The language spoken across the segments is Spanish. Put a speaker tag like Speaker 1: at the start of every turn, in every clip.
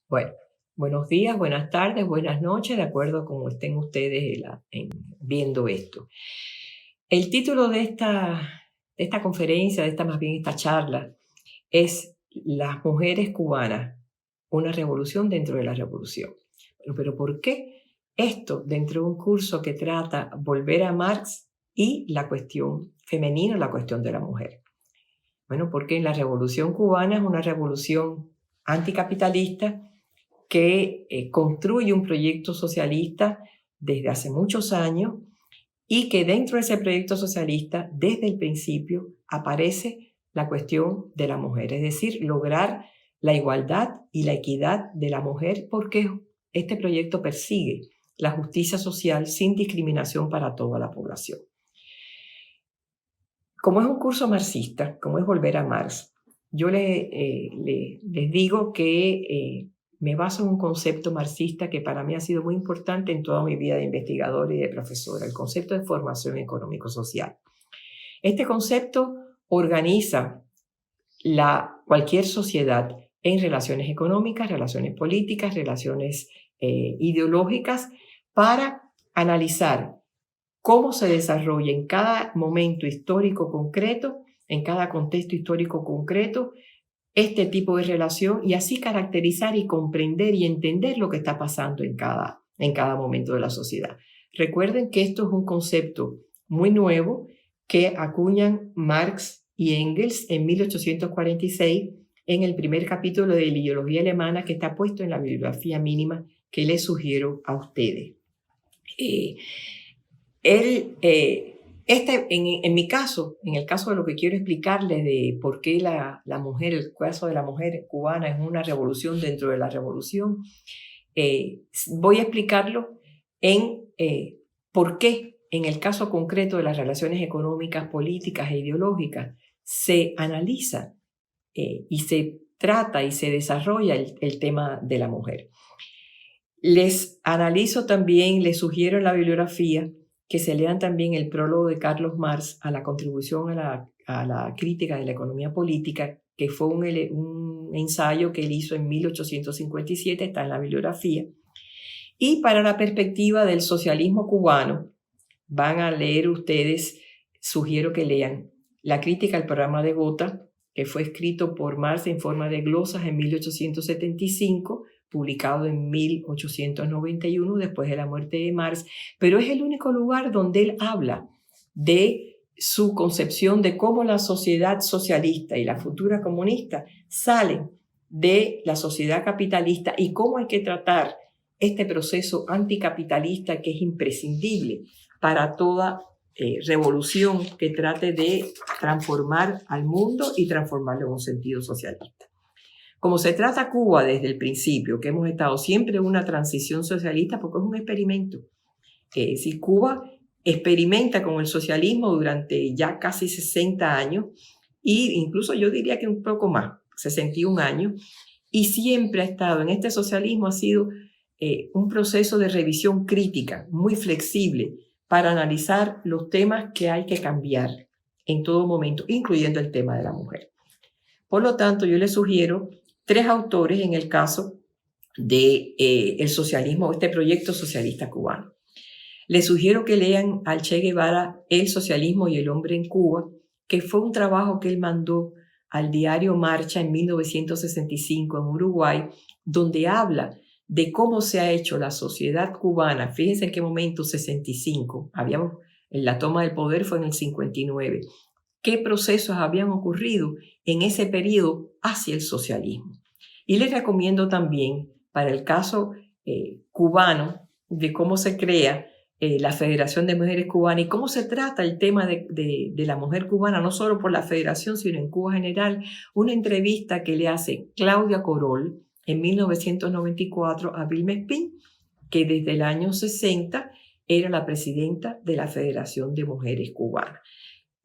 Speaker 1: Bueno, buenos días, buenas tardes, buenas noches, de acuerdo a cómo estén ustedes viendo esto. El título de esta conferencia, más bien esta charla, es Las mujeres cubanas, una revolución dentro de la revolución. Bueno, pero ¿por qué esto dentro de un curso que trata volver a Marx y la cuestión femenina, la cuestión de la mujer? Bueno, porque la revolución cubana es una revolución anticapitalista que construye un proyecto socialista desde hace muchos años y que dentro de ese proyecto socialista, desde el principio, aparece la cuestión de la mujer, es decir, lograr la igualdad y la equidad de la mujer, porque este proyecto persigue la justicia social sin discriminación para toda la población. Como es un curso marxista, como es volver a Marx, yo les digo que me baso en un concepto marxista que para mí ha sido muy importante en toda mi vida de investigadora y de profesora, el concepto de formación económico-social. Este concepto organiza cualquier sociedad en relaciones económicas, relaciones políticas, relaciones ideológicas, para analizar cómo se desarrolla en cada momento histórico concreto, en cada contexto histórico concreto, este tipo de relación y así caracterizar y comprender y entender lo que está pasando en cada momento de la sociedad. Recuerden que esto es un concepto muy nuevo que acuñan Marx y Engels en 1846 en el primer capítulo de la ideología alemana, que está puesto en la bibliografía mínima que les sugiero a ustedes. En mi caso, en el caso de lo que quiero explicarles de por qué la mujer, el caso de la mujer cubana es una revolución dentro de la revolución, voy a explicarlo en por qué en el caso concreto de las relaciones económicas, políticas e ideológicas se analiza y se trata y se desarrolla el tema de la mujer. Les analizo también, les sugiero en la bibliografía que se lean también el prólogo de Carlos Marx a la contribución a la crítica de la economía política, que fue un ensayo que él hizo en 1857, está en la bibliografía. Y para la perspectiva del socialismo cubano, van a leer ustedes, sugiero que lean La crítica al programa de Gotha, que fue escrito por Marx en forma de glosas en 1875, publicado en 1891, después de la muerte de Marx, pero es el único lugar donde él habla de su concepción de cómo la sociedad socialista y la futura comunista salen de la sociedad capitalista y cómo hay que tratar este proceso anticapitalista que es imprescindible para toda revolución que trate de transformar al mundo y transformarlo en un sentido socialista. Como se trata Cuba desde el principio, que hemos estado siempre en una transición socialista, porque es un experimento. Si Cuba experimenta con el socialismo durante ya casi 60 años, e incluso yo diría que un poco más, 61 años, y siempre ha estado en este socialismo, ha sido un proceso de revisión crítica, muy flexible, para analizar los temas que hay que cambiar en todo momento, incluyendo el tema de la mujer. Por lo tanto, yo les sugiero 3 autores en el caso de el socialismo, este proyecto socialista cubano. Les sugiero que lean al Che Guevara, El socialismo y el hombre en Cuba, que fue un trabajo que él mandó al diario Marcha en 1965 en Uruguay, donde habla de cómo se ha hecho la sociedad cubana. Fíjense en qué momento, 65, la toma del poder fue en el 59. ¿Qué procesos habían ocurrido en ese periodo hacia el socialismo? Y les recomiendo también, para el caso cubano, de cómo se crea la Federación de Mujeres Cubanas y cómo se trata el tema de la mujer cubana, no solo por la Federación, sino en Cuba en general, una entrevista que le hace Claudia Corol en 1994 a Vilma Espín, que desde el año 60 era la presidenta de la Federación de Mujeres Cubanas.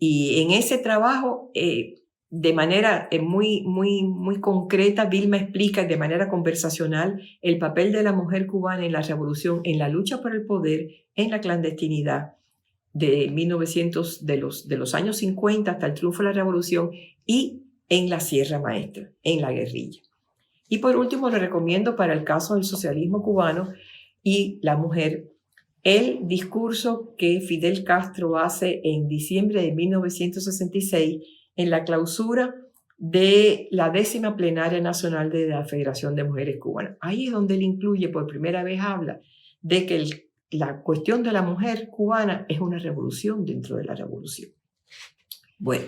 Speaker 1: Y en ese trabajo, de manera muy concreta, Vilma explica de manera conversacional el papel de la mujer cubana en la revolución, en la lucha por el poder, en la clandestinidad de los años 50 hasta el triunfo de la revolución y en la Sierra Maestra, en la guerrilla. Y por último, le recomiendo para el caso del socialismo cubano y la mujer, el discurso que Fidel Castro hace en diciembre de 1966 en la clausura de la 10ª plenaria nacional de la Federación de Mujeres Cubanas. Ahí es donde él incluye, por primera vez habla de que la cuestión de la mujer cubana es una revolución dentro de la revolución. Bueno,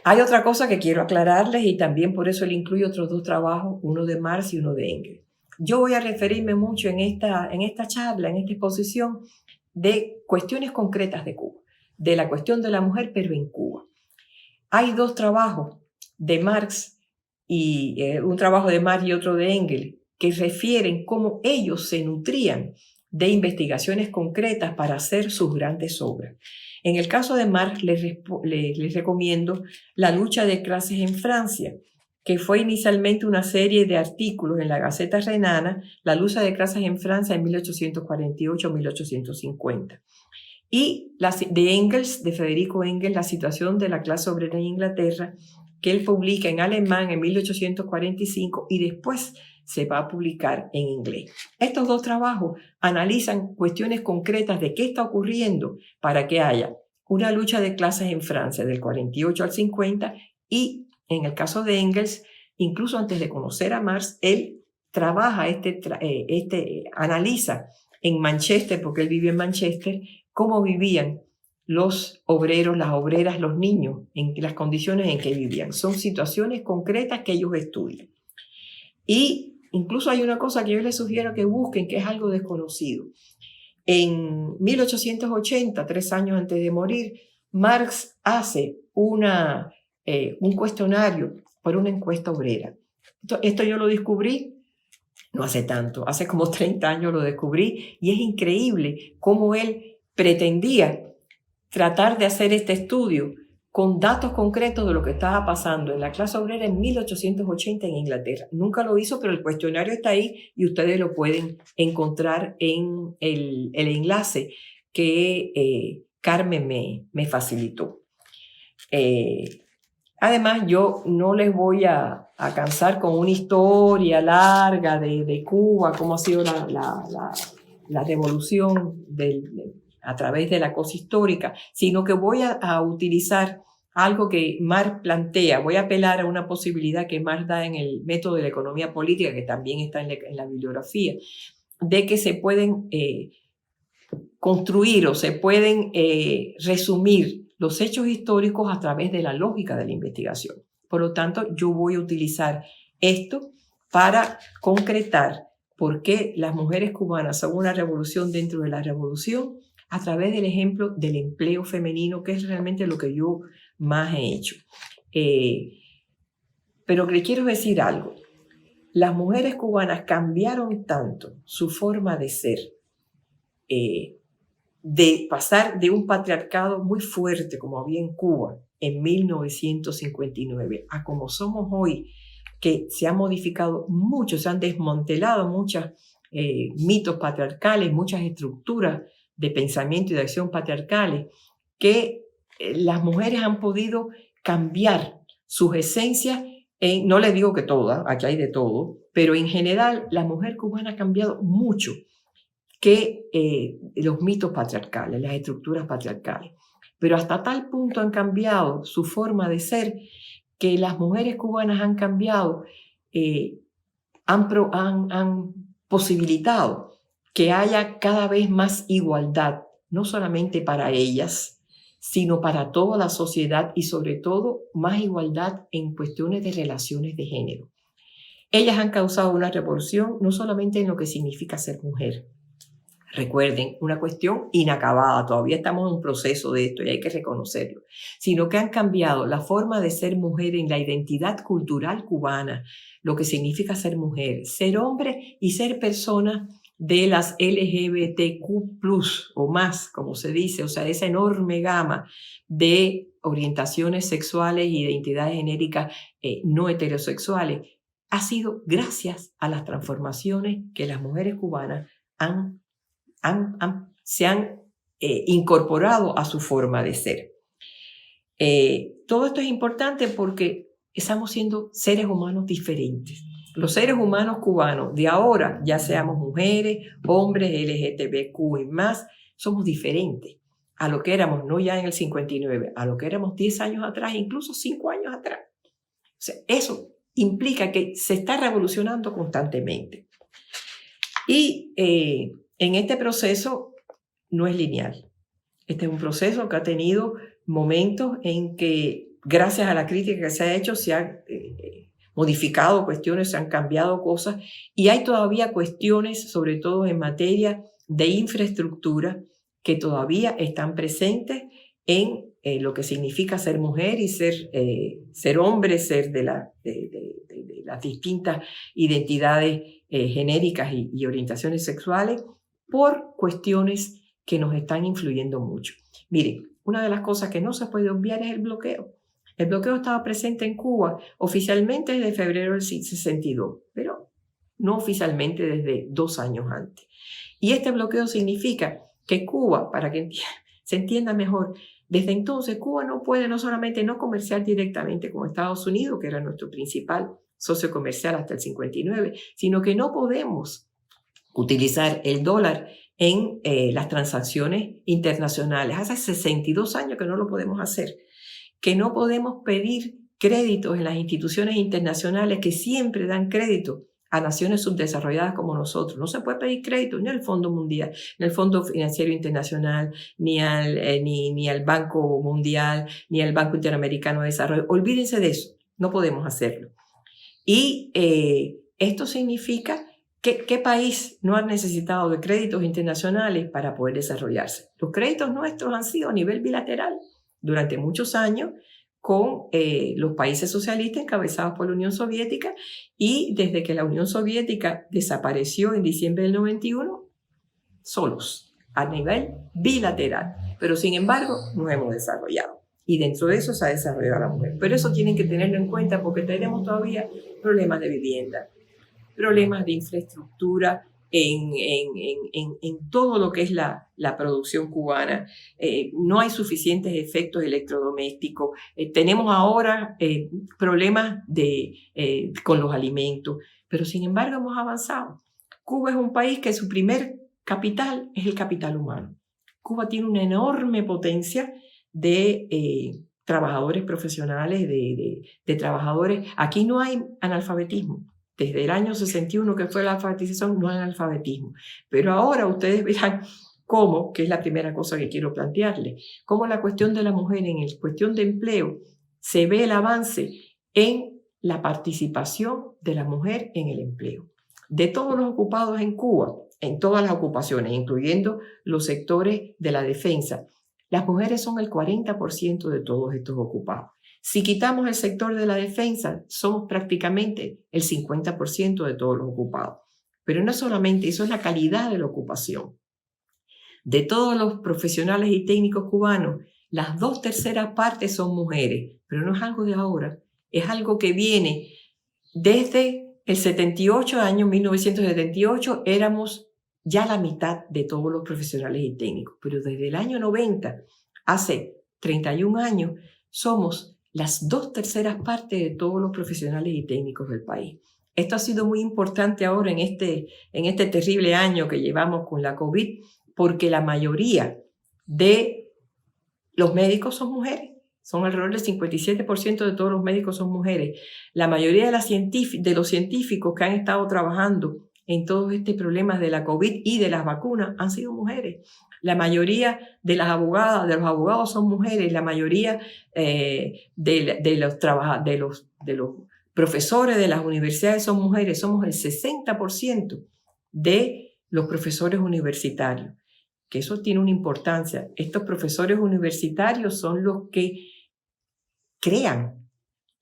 Speaker 1: hay otra cosa que quiero aclararles y también por eso él incluye otros 2 trabajos, uno de Marx y uno de Engels. Yo voy a referirme mucho en esta charla, en esta exposición, de cuestiones concretas de Cuba, de la cuestión de la mujer, pero en Cuba. Hay 2 trabajos de Marx, y un trabajo de Marx y otro de Engels, que refieren cómo ellos se nutrían de investigaciones concretas para hacer sus grandes obras. En el caso de Marx, les recomiendo La lucha de clases en Francia, que fue inicialmente una serie de artículos en la Gaceta Renana, La lucha de clases en Francia en 1848-1850. Y de Engels, de Federico Engels, La situación de la clase obrera en Inglaterra, que él publica en alemán en 1845 y después se va a publicar en inglés. Estos 2 trabajos analizan cuestiones concretas de qué está ocurriendo para que haya una lucha de clases en Francia del 48 al 50 y en el caso de Engels, incluso antes de conocer a Marx, él trabaja, analiza en Manchester, porque él vive en Manchester, cómo vivían los obreros, las obreras, los niños, en las condiciones en que vivían. Son situaciones concretas que ellos estudian. Y incluso hay una cosa que yo les sugiero que busquen, que es algo desconocido. En 1880, 3 años antes de morir, Marx hace un cuestionario por una encuesta obrera. Esto yo lo descubrí no hace tanto, hace como 30 años lo descubrí y es increíble cómo él pretendía tratar de hacer este estudio con datos concretos de lo que estaba pasando en la clase obrera en 1880 en Inglaterra. Nunca lo hizo, pero el cuestionario está ahí y ustedes lo pueden encontrar en el enlace que Carmen me facilitó. Además, yo no les voy a cansar con una historia larga de Cuba, cómo ha sido la revolución a través de la cosa histórica, sino que voy a utilizar algo que Marx plantea. Voy a apelar a una posibilidad que Marx da en el método de la economía política, que también está en la bibliografía, de que se pueden construir o se pueden resumir los hechos históricos a través de la lógica de la investigación. Por lo tanto, yo voy a utilizar esto para concretar por qué las mujeres cubanas son una revolución dentro de la revolución a través del ejemplo del empleo femenino, que es realmente lo que yo más he hecho. Pero le quiero decir algo. Las mujeres cubanas cambiaron tanto su forma de ser, de pasar de un patriarcado muy fuerte como había en Cuba en 1959 a como somos hoy, que se han modificado mucho, se han desmantelado muchos mitos patriarcales, muchas estructuras de pensamiento y de acción patriarcales, que las mujeres han podido cambiar sus esencias. No les digo que todas, aquí hay de todo, pero en general la mujer cubana ha cambiado mucho que los mitos patriarcales, las estructuras patriarcales. Pero hasta tal punto han cambiado su forma de ser que las mujeres cubanas han cambiado, han posibilitado que haya cada vez más igualdad, no solamente para ellas, sino para toda la sociedad y sobre todo más igualdad en cuestiones de relaciones de género. Ellas han causado una revolución no solamente en lo que significa ser mujer. Recuerden, una cuestión inacabada, todavía estamos en un proceso de esto y hay que reconocerlo, sino que han cambiado la forma de ser mujer en la identidad cultural cubana, lo que significa ser mujer, ser hombre y ser persona de las LGBTQ+, o más, como se dice, o sea, esa enorme gama de orientaciones sexuales y de identidades genéricas no heterosexuales, ha sido gracias a las transformaciones que las mujeres cubanas se han incorporado a su forma de ser. Todo esto es importante porque estamos siendo seres humanos diferentes. los seres humanos cubanos de ahora, ya seamos mujeres, hombres, LGTBQ y más, somos diferentes a lo que éramos, no ya en el 59, a lo que éramos 10 años atrás, incluso 5 años atrás. O sea, eso implica que se está revolucionando constantemente. Y en este proceso no es lineal. Este es un proceso que ha tenido momentos en que, gracias a la crítica que se ha hecho, se han modificado cuestiones, se han cambiado cosas, y hay todavía cuestiones, sobre todo en materia de infraestructura, que todavía están presentes en lo que significa ser mujer y ser hombre, ser de las distintas identidades genéricas y orientaciones sexuales, por cuestiones que nos están influyendo mucho. Miren, una de las cosas que no se puede obviar es el bloqueo. El bloqueo estaba presente en Cuba oficialmente desde febrero del 62, pero no oficialmente desde 2 años antes. Y este bloqueo significa que Cuba, para que se entienda mejor, desde entonces Cuba no puede no solamente no comerciar directamente con Estados Unidos, que era nuestro principal socio comercial hasta el 59, sino que no podemos utilizar el dólar en las transacciones internacionales. Hace 62 años que no lo podemos hacer, que no podemos pedir créditos en las instituciones internacionales que siempre dan crédito a naciones subdesarrolladas como nosotros. No se puede pedir crédito ni al Fondo Mundial, ni al Fondo Financiero Internacional, ni al Banco Mundial, ni al Banco Interamericano de Desarrollo. Olvídense de eso, no podemos hacerlo. Y esto significa que ¿qué país no ha necesitado de créditos internacionales para poder desarrollarse? Los créditos nuestros han sido a nivel bilateral durante muchos años con los países socialistas encabezados por la Unión Soviética, y desde que la Unión Soviética desapareció en diciembre del 91, solos, a nivel bilateral. Pero sin embargo, nos hemos desarrollado. Y dentro de eso se ha desarrollado la mujer. Pero eso tienen que tenerlo en cuenta porque tenemos todavía problemas de vivienda, problemas de infraestructura en todo lo que es la producción cubana. No hay suficientes efectos electrodomésticos. Tenemos ahora problemas con los alimentos, pero sin embargo hemos avanzado. Cuba es un país que su primer capital es el capital humano. Cuba tiene una enorme potencia de trabajadores profesionales, de trabajadores. Aquí no hay analfabetismo. Desde el año 61, que fue la alfabetización, no hay analfabetismo. Pero ahora ustedes verán cómo, que es la primera cosa que quiero plantearles, cómo la cuestión de la mujer en la cuestión de empleo se ve el avance en la participación de la mujer en el empleo. De todos los ocupados en Cuba, en todas las ocupaciones, incluyendo los sectores de la defensa, las mujeres son el 40% de todos estos ocupados. Si quitamos el sector de la defensa, somos prácticamente el 50% de todos los ocupados. Pero no solamente eso, es la calidad de la ocupación. De todos los profesionales y técnicos cubanos, las 2/3 partes son mujeres, pero no es algo de ahora, es algo que viene desde el 78, año 1978, éramos ya la mitad de todos los profesionales y técnicos, pero desde el año 90, hace 31 años, somos las 2/3 partes de todos los profesionales y técnicos del país. Esto ha sido muy importante ahora en este terrible año que llevamos con la COVID, porque la mayoría de los médicos son mujeres. Son alrededor del 57% de todos los médicos son mujeres. La mayoría de los científicos que han estado trabajando en todos estos problemas de la COVID y de las vacunas han sido mujeres. La mayoría de los abogados son mujeres. La mayoría de los profesores de las universidades son mujeres. Somos el 60% de los profesores universitarios, que eso tiene una importancia. Estos profesores universitarios son los que crean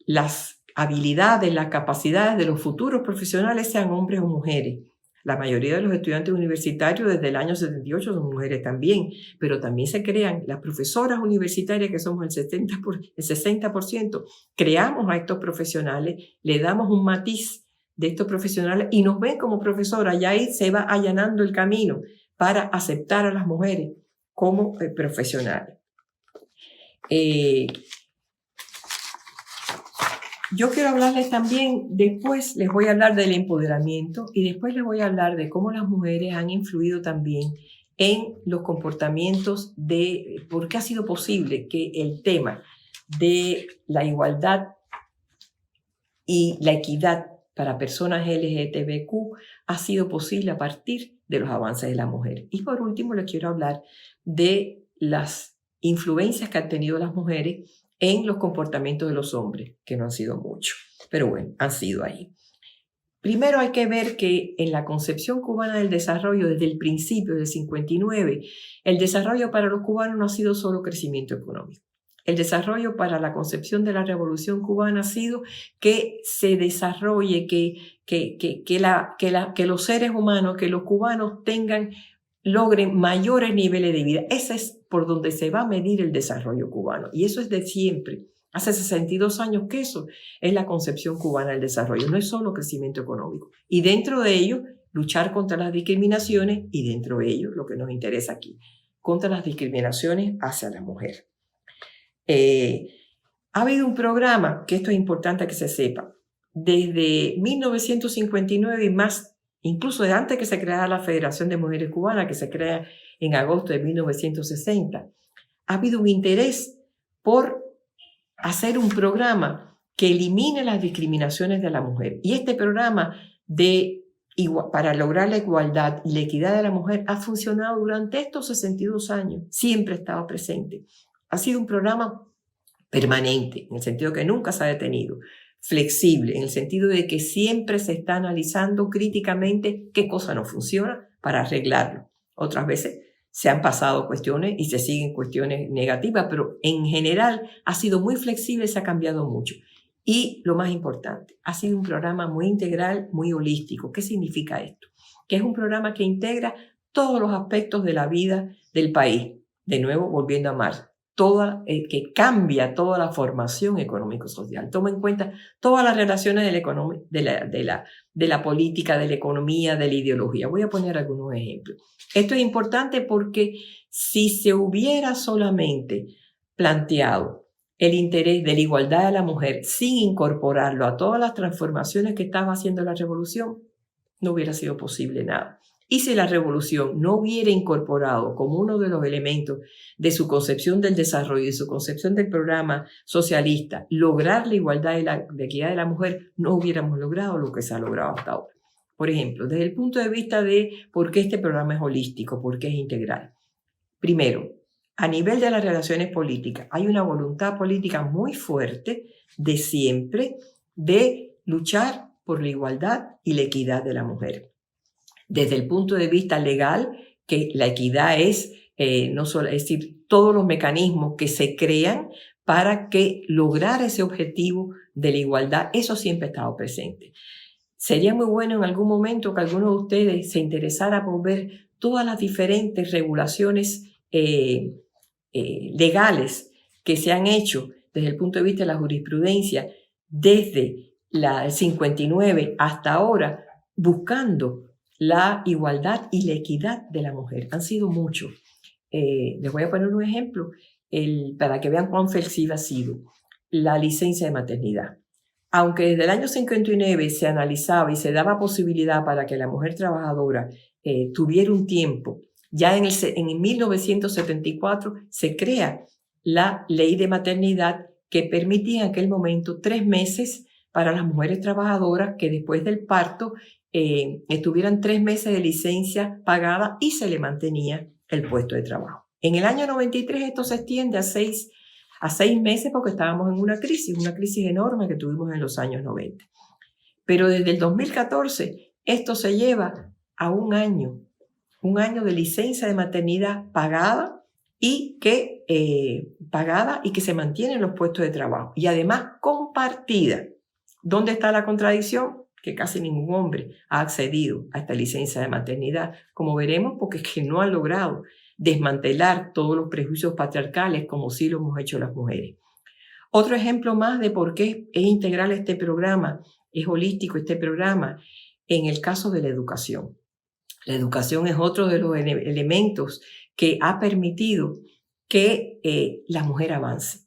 Speaker 1: las habilidades, las capacidades de los futuros profesionales, sean hombres o mujeres. La mayoría de los estudiantes universitarios desde el año 78 son mujeres también, pero también se crean las profesoras universitarias, que somos el 60%. Creamos a estos profesionales, le damos un matiz de estos profesionales y nos ven como profesoras, y ahí se va allanando el camino para aceptar a las mujeres como profesionales. Yo quiero hablarles también, después les voy a hablar del empoderamiento y después les voy a hablar de cómo las mujeres han influido también en los comportamientos de por qué ha sido posible que el tema de la igualdad y la equidad para personas LGTBQ ha sido posible a partir de los avances de la mujer. Y por último, les quiero hablar de las influencias que han tenido las mujeres en los comportamientos de los hombres, que no han sido muchos, pero bueno, han sido ahí. Primero hay que ver que en la concepción cubana del desarrollo, desde el principio del 59, el desarrollo para los cubanos no ha sido solo crecimiento económico. El desarrollo para la concepción de la Revolución Cubana ha sido que se desarrolle, que los seres humanos, que los cubanos logren mayores niveles de vida. Ese es por donde se va a medir el desarrollo cubano. Y eso es de siempre. Hace 62 años que eso es la concepción cubana del desarrollo. No es solo crecimiento económico. Y dentro de ello, luchar contra las discriminaciones y dentro de ello, lo que nos interesa aquí, contra las discriminaciones hacia la mujer. Ha habido un programa, que esto es importante que se sepa, desde 1959 y más, incluso de antes que se creara la Federación de Mujeres Cubanas, que se crea en agosto de 1960, ha habido un interés por hacer un programa que elimine las discriminaciones de la mujer. Y este programa para lograr la igualdad y la equidad de la mujer ha funcionado durante estos 62 años, siempre ha estado presente. Ha sido un programa permanente, en el sentido que nunca se ha detenido, flexible, en el sentido de que siempre se está analizando críticamente qué cosa no funciona para arreglarlo. Otras veces se han pasado cuestiones y se siguen cuestiones negativas, pero en general ha sido muy flexible, se ha cambiado mucho. Y lo más importante, ha sido un programa muy integral, muy holístico. ¿Qué significa esto? Que es un programa que integra todos los aspectos de la vida del país. De nuevo, volviendo a Marx. Que cambia toda la formación económico-social. Toma en cuenta todas las relaciones de la política, de la economía, de la ideología. Voy a poner algunos ejemplos. Esto es importante porque si se hubiera solamente planteado el interés de la igualdad de la mujer sin incorporarlo a todas las transformaciones que estaba haciendo la revolución, no hubiera sido posible nada. Y si la revolución no hubiera incorporado como uno de los elementos de su concepción del desarrollo y su concepción del programa socialista lograr la igualdad y la equidad de la mujer, no hubiéramos logrado lo que se ha logrado hasta ahora. Por ejemplo, desde el punto de vista de por qué este programa es holístico, por qué es integral. Primero, a nivel de las relaciones políticas, hay una voluntad política muy fuerte de siempre de luchar por la igualdad y la equidad de la mujer. Desde el punto de vista legal, que la equidad es no solo, es decir, todos los mecanismos que se crean para que lograr ese objetivo de la igualdad, eso siempre ha estado presente. Sería muy bueno en algún momento que alguno de ustedes se interesara por ver todas las diferentes regulaciones legales que se han hecho desde el punto de vista de la jurisprudencia desde el 59 hasta ahora, buscando la igualdad y la equidad de la mujer. Han sido muchos. Les voy a poner un ejemplo para que vean cuán flexible ha sido la licencia de maternidad. Aunque desde el año 59 se analizaba y se daba posibilidad para que la mujer trabajadora tuviera un tiempo, ya en 1974 se crea la ley de maternidad que permitía en aquel momento 3 meses para las mujeres trabajadoras que después del parto estuvieran 3 meses de licencia pagada y se le mantenía el puesto de trabajo. En el año 93 esto se extiende a 6 meses porque estábamos en una crisis enorme que tuvimos en los años 90. Pero desde el 2014 esto se lleva a un año de licencia de maternidad pagada y que se mantiene en los puestos de trabajo y además compartida. ¿Dónde está la contradicción? Que casi ningún hombre ha accedido a esta licencia de maternidad, como veremos, porque es que no han logrado desmantelar todos los prejuicios patriarcales como sí lo hemos hecho las mujeres. Otro ejemplo más de por qué es integral este programa, es holístico este programa, en el caso de la educación. La educación es otro de los elementos que ha permitido que la mujer avance.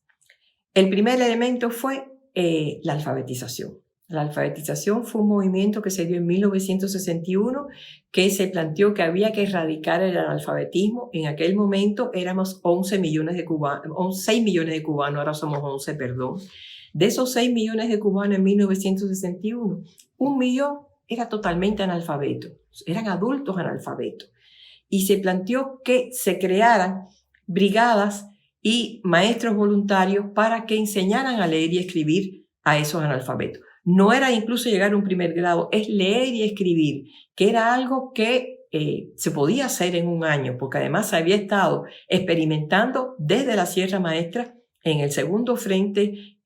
Speaker 1: El primer elemento fue la alfabetización. La alfabetización fue un movimiento que se dio en 1961, que se planteó que había que erradicar el analfabetismo. En aquel momento éramos 11 millones de cubanos, 6 millones de cubanos, ahora somos 11, perdón. De esos 6 millones de cubanos en 1961, 1 millón era totalmente analfabeto, eran adultos analfabetos. Y se planteó que se crearan brigadas y maestros voluntarios para que enseñaran a leer y escribir a esos analfabetos. No era incluso llegar a un primer grado, es leer y escribir, que era algo que se podía hacer en un año, porque además se había estado experimentando desde la Sierra Maestra en el segundo frente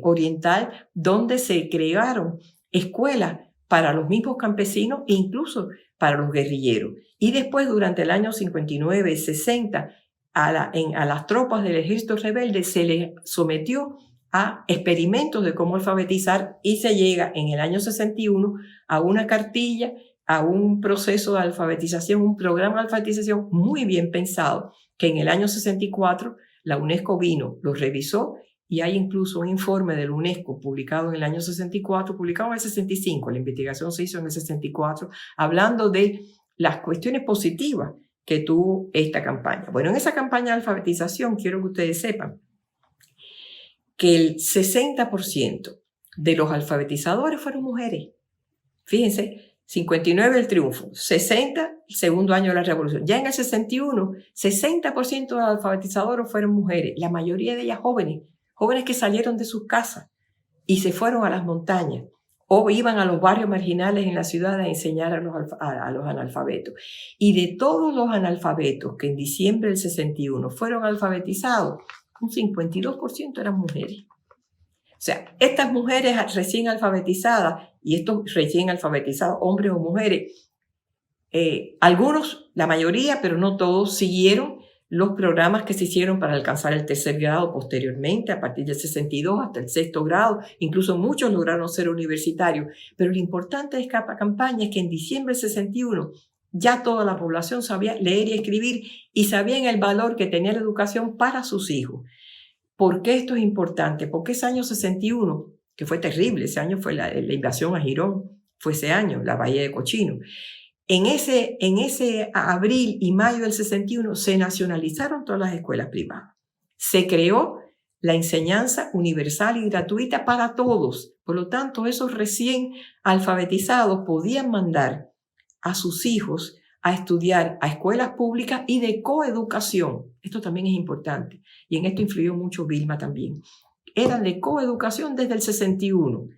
Speaker 1: oriental, donde se crearon escuelas para los mismos campesinos e incluso para los guerrilleros. Y después, durante el año 59, 60, a las tropas del ejército rebelde se les sometió a experimentos de cómo alfabetizar y se llega en el año 61 a una cartilla, a un proceso de alfabetización, un programa de alfabetización muy bien pensado, que en el año 64 la UNESCO vino, lo revisó y hay incluso un informe del UNESCO publicado en el año 64, publicado en el 65, la investigación se hizo en el 64, hablando de las cuestiones positivas que tuvo esta campaña. Bueno, en esa campaña de alfabetización quiero que ustedes sepan que el 60% de los alfabetizadores fueron mujeres. Fíjense, 59 el triunfo, 60 el segundo año de la revolución. Ya en el 61, 60% de los alfabetizadores fueron mujeres, la mayoría de ellas jóvenes que salieron de sus casas y se fueron a las montañas o iban a los barrios marginales en la ciudad a enseñar a los analfabetos. Y de todos los analfabetos que en diciembre del 61 fueron alfabetizados, un 52% eran mujeres. O sea, estas mujeres recién alfabetizadas y estos recién alfabetizados, hombres o mujeres, algunos, la mayoría, pero no todos, siguieron los programas que se hicieron para alcanzar el tercer grado posteriormente, a partir del 62 hasta el sexto grado. Incluso muchos lograron ser universitarios. Pero lo importante de esta campaña es que en diciembre del 61 ya toda la población sabía leer y escribir y sabían el valor que tenía la educación para sus hijos. ¿Por qué esto es importante? Porque ese año 61, que fue terrible, ese año fue la invasión a Girón, fue ese año, la Bahía de Cochino. En ese abril y mayo del 61 se nacionalizaron todas las escuelas privadas. Se creó la enseñanza universal y gratuita para todos. Por lo tanto, esos recién alfabetizados podían mandar a sus hijos a estudiar a escuelas públicas y de coeducación. Esto también es importante. Y en esto influyó mucho Vilma también. Eran de coeducación desde el 61,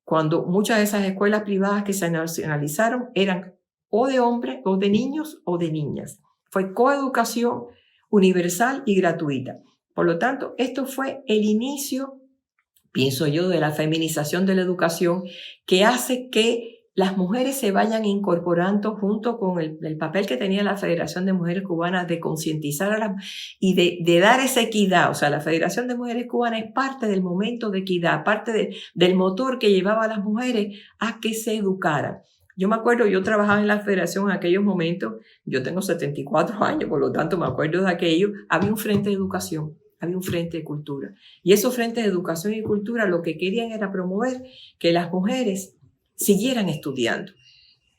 Speaker 1: cuando muchas de esas escuelas privadas que se nacionalizaron eran o de hombres, o de niños, o de niñas. Fue coeducación universal y gratuita. Por lo tanto, esto fue el inicio, pienso yo, de la feminización de la educación, que hace que las mujeres se vayan incorporando junto con el papel que tenía la Federación de Mujeres Cubanas de concientizar a las y de dar esa equidad. O sea, la Federación de Mujeres Cubanas es parte del momento de equidad, parte del motor que llevaba a las mujeres a que se educaran. Yo me acuerdo, yo trabajaba en la federación en aquellos momentos, yo tengo 74 años, por lo tanto me acuerdo de aquello, había un frente de educación, había un frente de cultura. Y esos frentes de educación y cultura lo que querían era promover que las mujeres siguieran estudiando,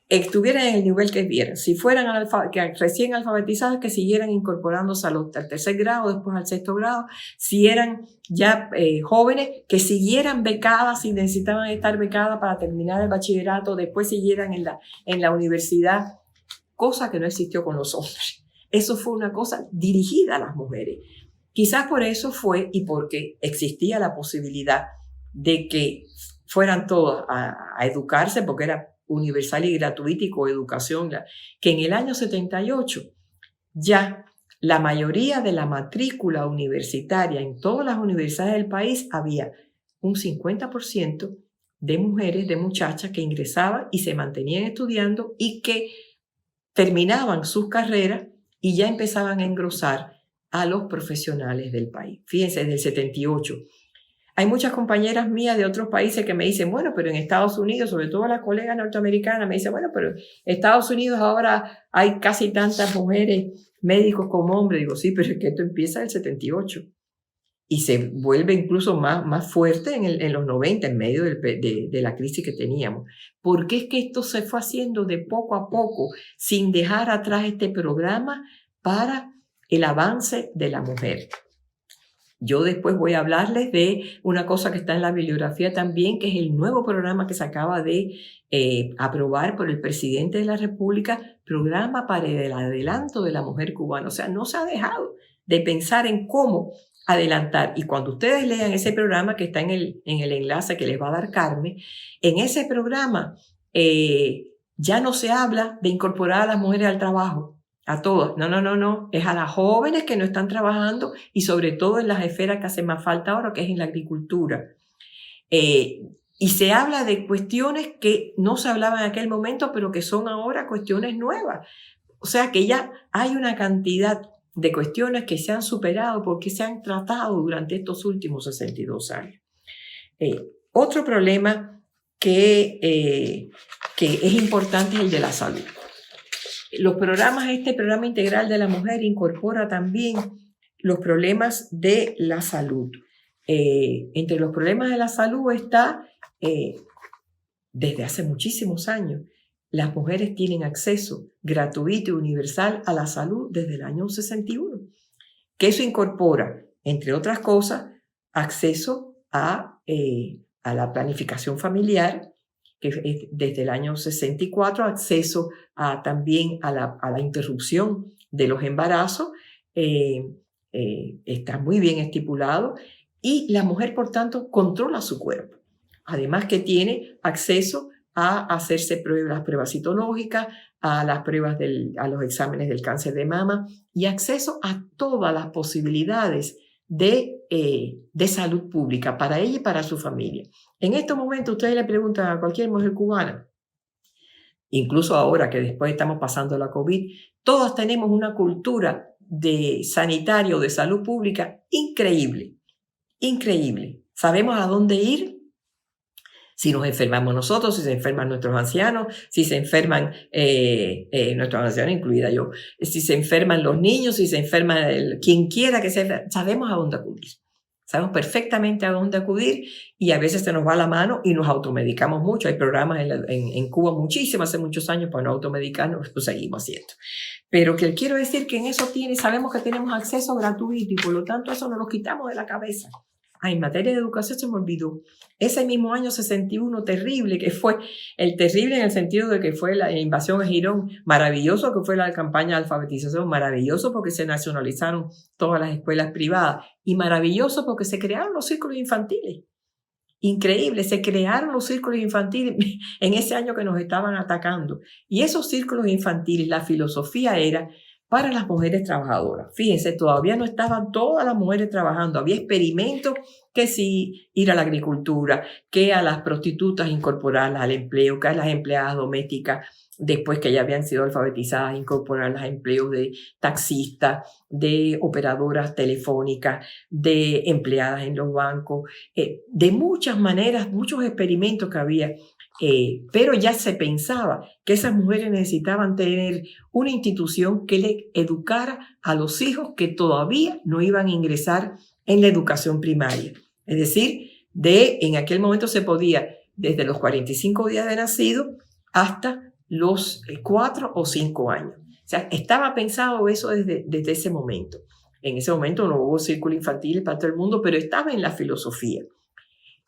Speaker 1: estuvieran en el nivel que vieran. Si fueran recién alfabetizadas, que siguieran incorporándose al tercer grado, después al sexto grado. Si eran ya jóvenes, que siguieran becadas, si necesitaban estar becadas para terminar el bachillerato, después siguieran en la universidad, cosa que no existió con los hombres. Eso fue una cosa dirigida a las mujeres. Quizás por eso fue y porque existía la posibilidad de que fueran todos a educarse, porque era universal y gratuita y coeducación, que en el año 78 ya la mayoría de la matrícula universitaria en todas las universidades del país había un 50% de mujeres, de muchachas que ingresaban y se mantenían estudiando y que terminaban sus carreras y ya empezaban a engrosar a los profesionales del país. Fíjense, desde el 78. Hay muchas compañeras mías de otros países que me dicen, bueno, pero en Estados Unidos, sobre todo las colegas norteamericanas, me dicen, bueno, pero en Estados Unidos ahora hay casi tantas mujeres médicos como hombres. Digo, sí, pero es que esto empieza en el 78. y se vuelve incluso más fuerte en los 90, en medio de la crisis que teníamos. Porque es que esto se fue haciendo de poco a poco, sin dejar atrás este programa para el avance de la mujer. Yo después voy a hablarles de una cosa que está en la bibliografía también, que es el nuevo programa que se acaba de aprobar por el presidente de la República, programa para el adelanto de la mujer cubana. O sea, no se ha dejado de pensar en cómo adelantar. Y cuando ustedes lean ese programa que está en el enlace que les va a dar Carmen, en ese programa ya no se habla de incorporar a las mujeres al trabajo. A todas. No. Es a las jóvenes que no están trabajando y sobre todo en las esferas que hace más falta ahora, que es en la agricultura. Y se habla de cuestiones que no se hablaban en aquel momento, pero que son ahora cuestiones nuevas. O sea que ya hay una cantidad de cuestiones que se han superado porque se han tratado durante estos últimos 62 años. Otro problema que es importante es el de la salud. Este programa integral de la mujer incorpora también los problemas de la salud. Entre los problemas de la salud está, desde hace muchísimos años, las mujeres tienen acceso gratuito y universal a la salud desde el año 61, que eso incorpora, entre otras cosas, acceso a la planificación familiar, que es desde el año 64, acceso también a la interrupción de los embarazos, está muy bien estipulado, y la mujer, por tanto, controla su cuerpo. Además que tiene acceso a hacerse las pruebas citológicas, a las pruebas a los exámenes del cáncer de mama y acceso a todas las posibilidades de salud pública para ella y para su familia. En estos momentos ustedes le preguntan a cualquier mujer cubana, incluso ahora que después estamos pasando la COVID, todas tenemos una cultura de sanitario, de salud pública increíble, increíble. Sabemos a dónde ir si nos enfermamos nosotros, si se enferman nuestros ancianos, si se enferman nuestros ancianos, incluida yo, si se enferman los niños, si se enferma quien quiera que sea, sabemos a dónde acudir. Sabemos perfectamente a dónde acudir y a veces se nos va la mano y nos automedicamos mucho. Hay programas en Cuba muchísimo, hace muchos años para no automedicarnos, lo seguimos haciendo. Pero que quiero decir que en eso sabemos que tenemos acceso gratuito y por lo tanto eso nos lo quitamos de la cabeza. En materia de educación se me olvidó. Ese mismo año 61 terrible, que fue el terrible en el sentido de que fue la invasión a Girón, maravilloso que fue la campaña de alfabetización, maravilloso porque se nacionalizaron todas las escuelas privadas y maravilloso porque se crearon los círculos infantiles. Increíble, se crearon los círculos infantiles en ese año que nos estaban atacando. Y esos círculos infantiles, la filosofía era para las mujeres trabajadoras. Fíjense, todavía no estaban todas las mujeres trabajando. Había experimentos que sí, ir a la agricultura, que a las prostitutas incorporarlas al empleo, que a las empleadas domésticas, después que ya habían sido alfabetizadas, incorporarlas a empleos de taxistas, de operadoras telefónicas, de empleadas en los bancos, de muchas maneras, muchos experimentos que había. Pero ya se pensaba que esas mujeres necesitaban tener una institución que le educara a los hijos que todavía no iban a ingresar en la educación primaria. Es decir, en aquel momento se podía desde los 45 días de nacido hasta los 4 o 5 años. O sea, estaba pensado eso desde ese momento. En ese momento no hubo círculo infantil para todo el mundo, pero estaba en la filosofía.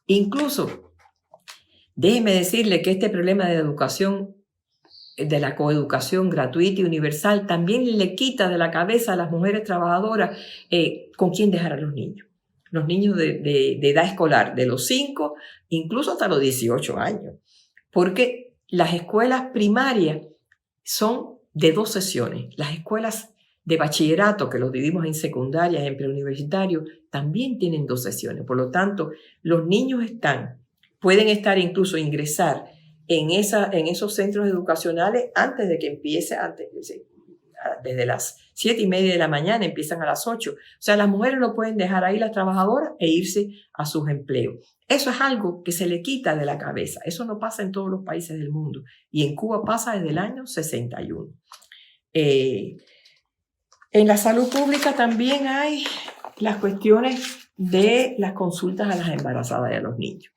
Speaker 1: Incluso, déjeme decirle que este problema de educación, de la coeducación gratuita y universal, también le quita de la cabeza a las mujeres trabajadoras con quién dejar a los niños. Los niños de edad escolar, de los 5, incluso hasta los 18 años. Porque las escuelas primarias son de 2 sesiones. Las escuelas de bachillerato, que los dividimos en secundarias, en preuniversitarios, también tienen 2 sesiones. Por lo tanto, los niños pueden estar incluso ingresar en esos centros educacionales antes de que empiece, desde las 7:30 de la mañana, empiezan a las 8. O sea, las mujeres no pueden dejar ahí las trabajadoras e irse a sus empleos. Eso es algo que se le quita de la cabeza. Eso no pasa en todos los países del mundo. Y en Cuba pasa desde el año 61. En la salud pública también hay las cuestiones de las consultas a las embarazadas y a los niños.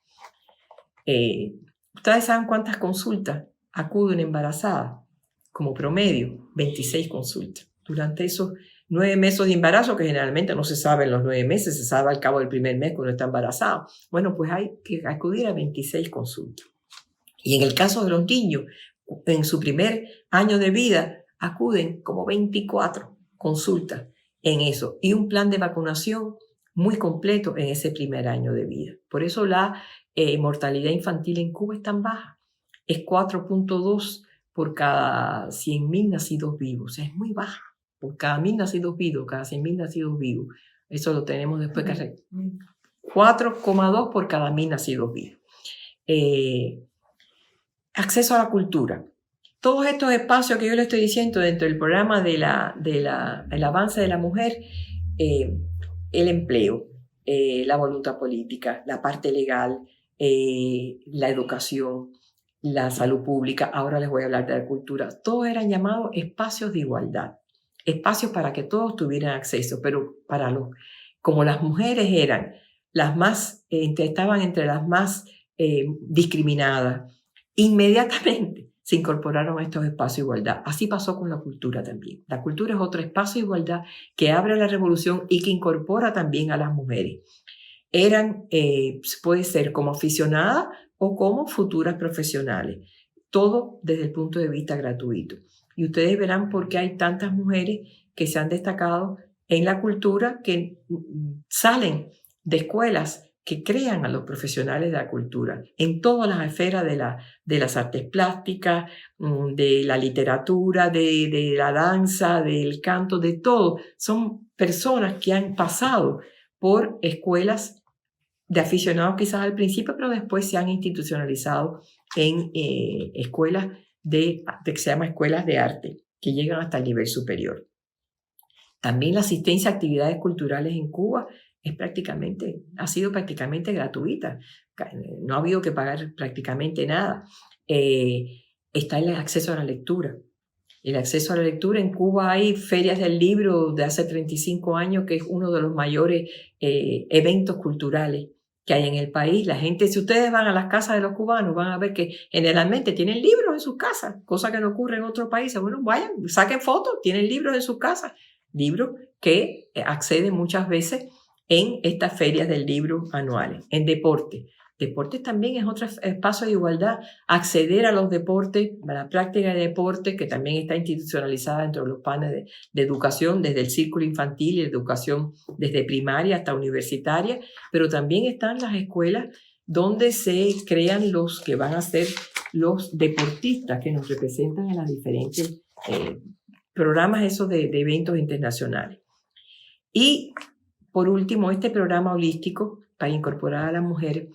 Speaker 1: ¿Ustedes saben cuántas consultas acude una embarazada? Como promedio, 26 consultas. Durante esos 9 meses de embarazo, que generalmente no se sabe en los 9 meses, se sabe al cabo del primer mes cuando está embarazado. Bueno, pues hay que acudir a 26 consultas. Y en el caso de los niños, en su primer año de vida, acuden como 24 consultas en eso. Y un plan de vacunación muy completo en ese primer año de vida. Por eso la mortalidad infantil en Cuba es tan baja. Es 4.2 por cada 100.000 nacidos vivos. O sea, es muy baja. Por cada 1.000 nacidos vivos, cada 100.000 nacidos vivos. Eso lo tenemos después que hacer. 4,2 por cada 1.000 nacidos vivos. Acceso a la cultura. Todos estos espacios que yo le estoy diciendo dentro del programa del avance de la mujer, el empleo, la voluntad política, la parte legal, la educación, la salud pública, ahora les voy a hablar de la cultura, todos eran llamados espacios de igualdad, espacios para que todos tuvieran acceso, pero como las mujeres eran las más, estaban entre las más discriminadas, inmediatamente se incorporaron a estos espacios de igualdad. Así pasó con la cultura también. La cultura es otro espacio de igualdad que abre la revolución y que incorpora también a las mujeres. Puede ser como aficionadas o como futuras profesionales. Todo desde el punto de vista gratuito. Y ustedes verán por qué hay tantas mujeres que se han destacado en la cultura, que salen de escuelas que crean a los profesionales de la cultura en todas las esferas de las artes plásticas, de la literatura, de la danza, del canto, de todo. Son personas que han pasado por escuelas de aficionados quizás al principio, pero después se han institucionalizado en escuelas que se llama escuelas de arte, que llegan hasta el nivel superior. También la asistencia a actividades culturales en Cuba ha sido prácticamente gratuita. No ha habido que pagar prácticamente nada. Está el acceso a la lectura. El acceso a la lectura, en Cuba hay ferias del libro de hace 35 años, que es uno de los mayores eventos culturales que hay en el país. La gente, si ustedes van a las casas de los cubanos, van a ver que generalmente tienen libros en sus casas, cosa que no ocurre en otros países. Bueno, vayan, saquen fotos, tienen libros en sus casas. Libros que acceden muchas veces en estas ferias del libro anuales. En deporte. Deportes también es otro espacio de igualdad. Acceder a los deportes, a la práctica de deportes, que también está institucionalizada dentro de los planes de educación, desde el círculo infantil y educación desde primaria hasta universitaria, pero también están las escuelas donde se crean los que van a ser los deportistas que nos representan en las diferentes programas esos de eventos internacionales. Y por último, este programa holístico para incorporar a las mujeres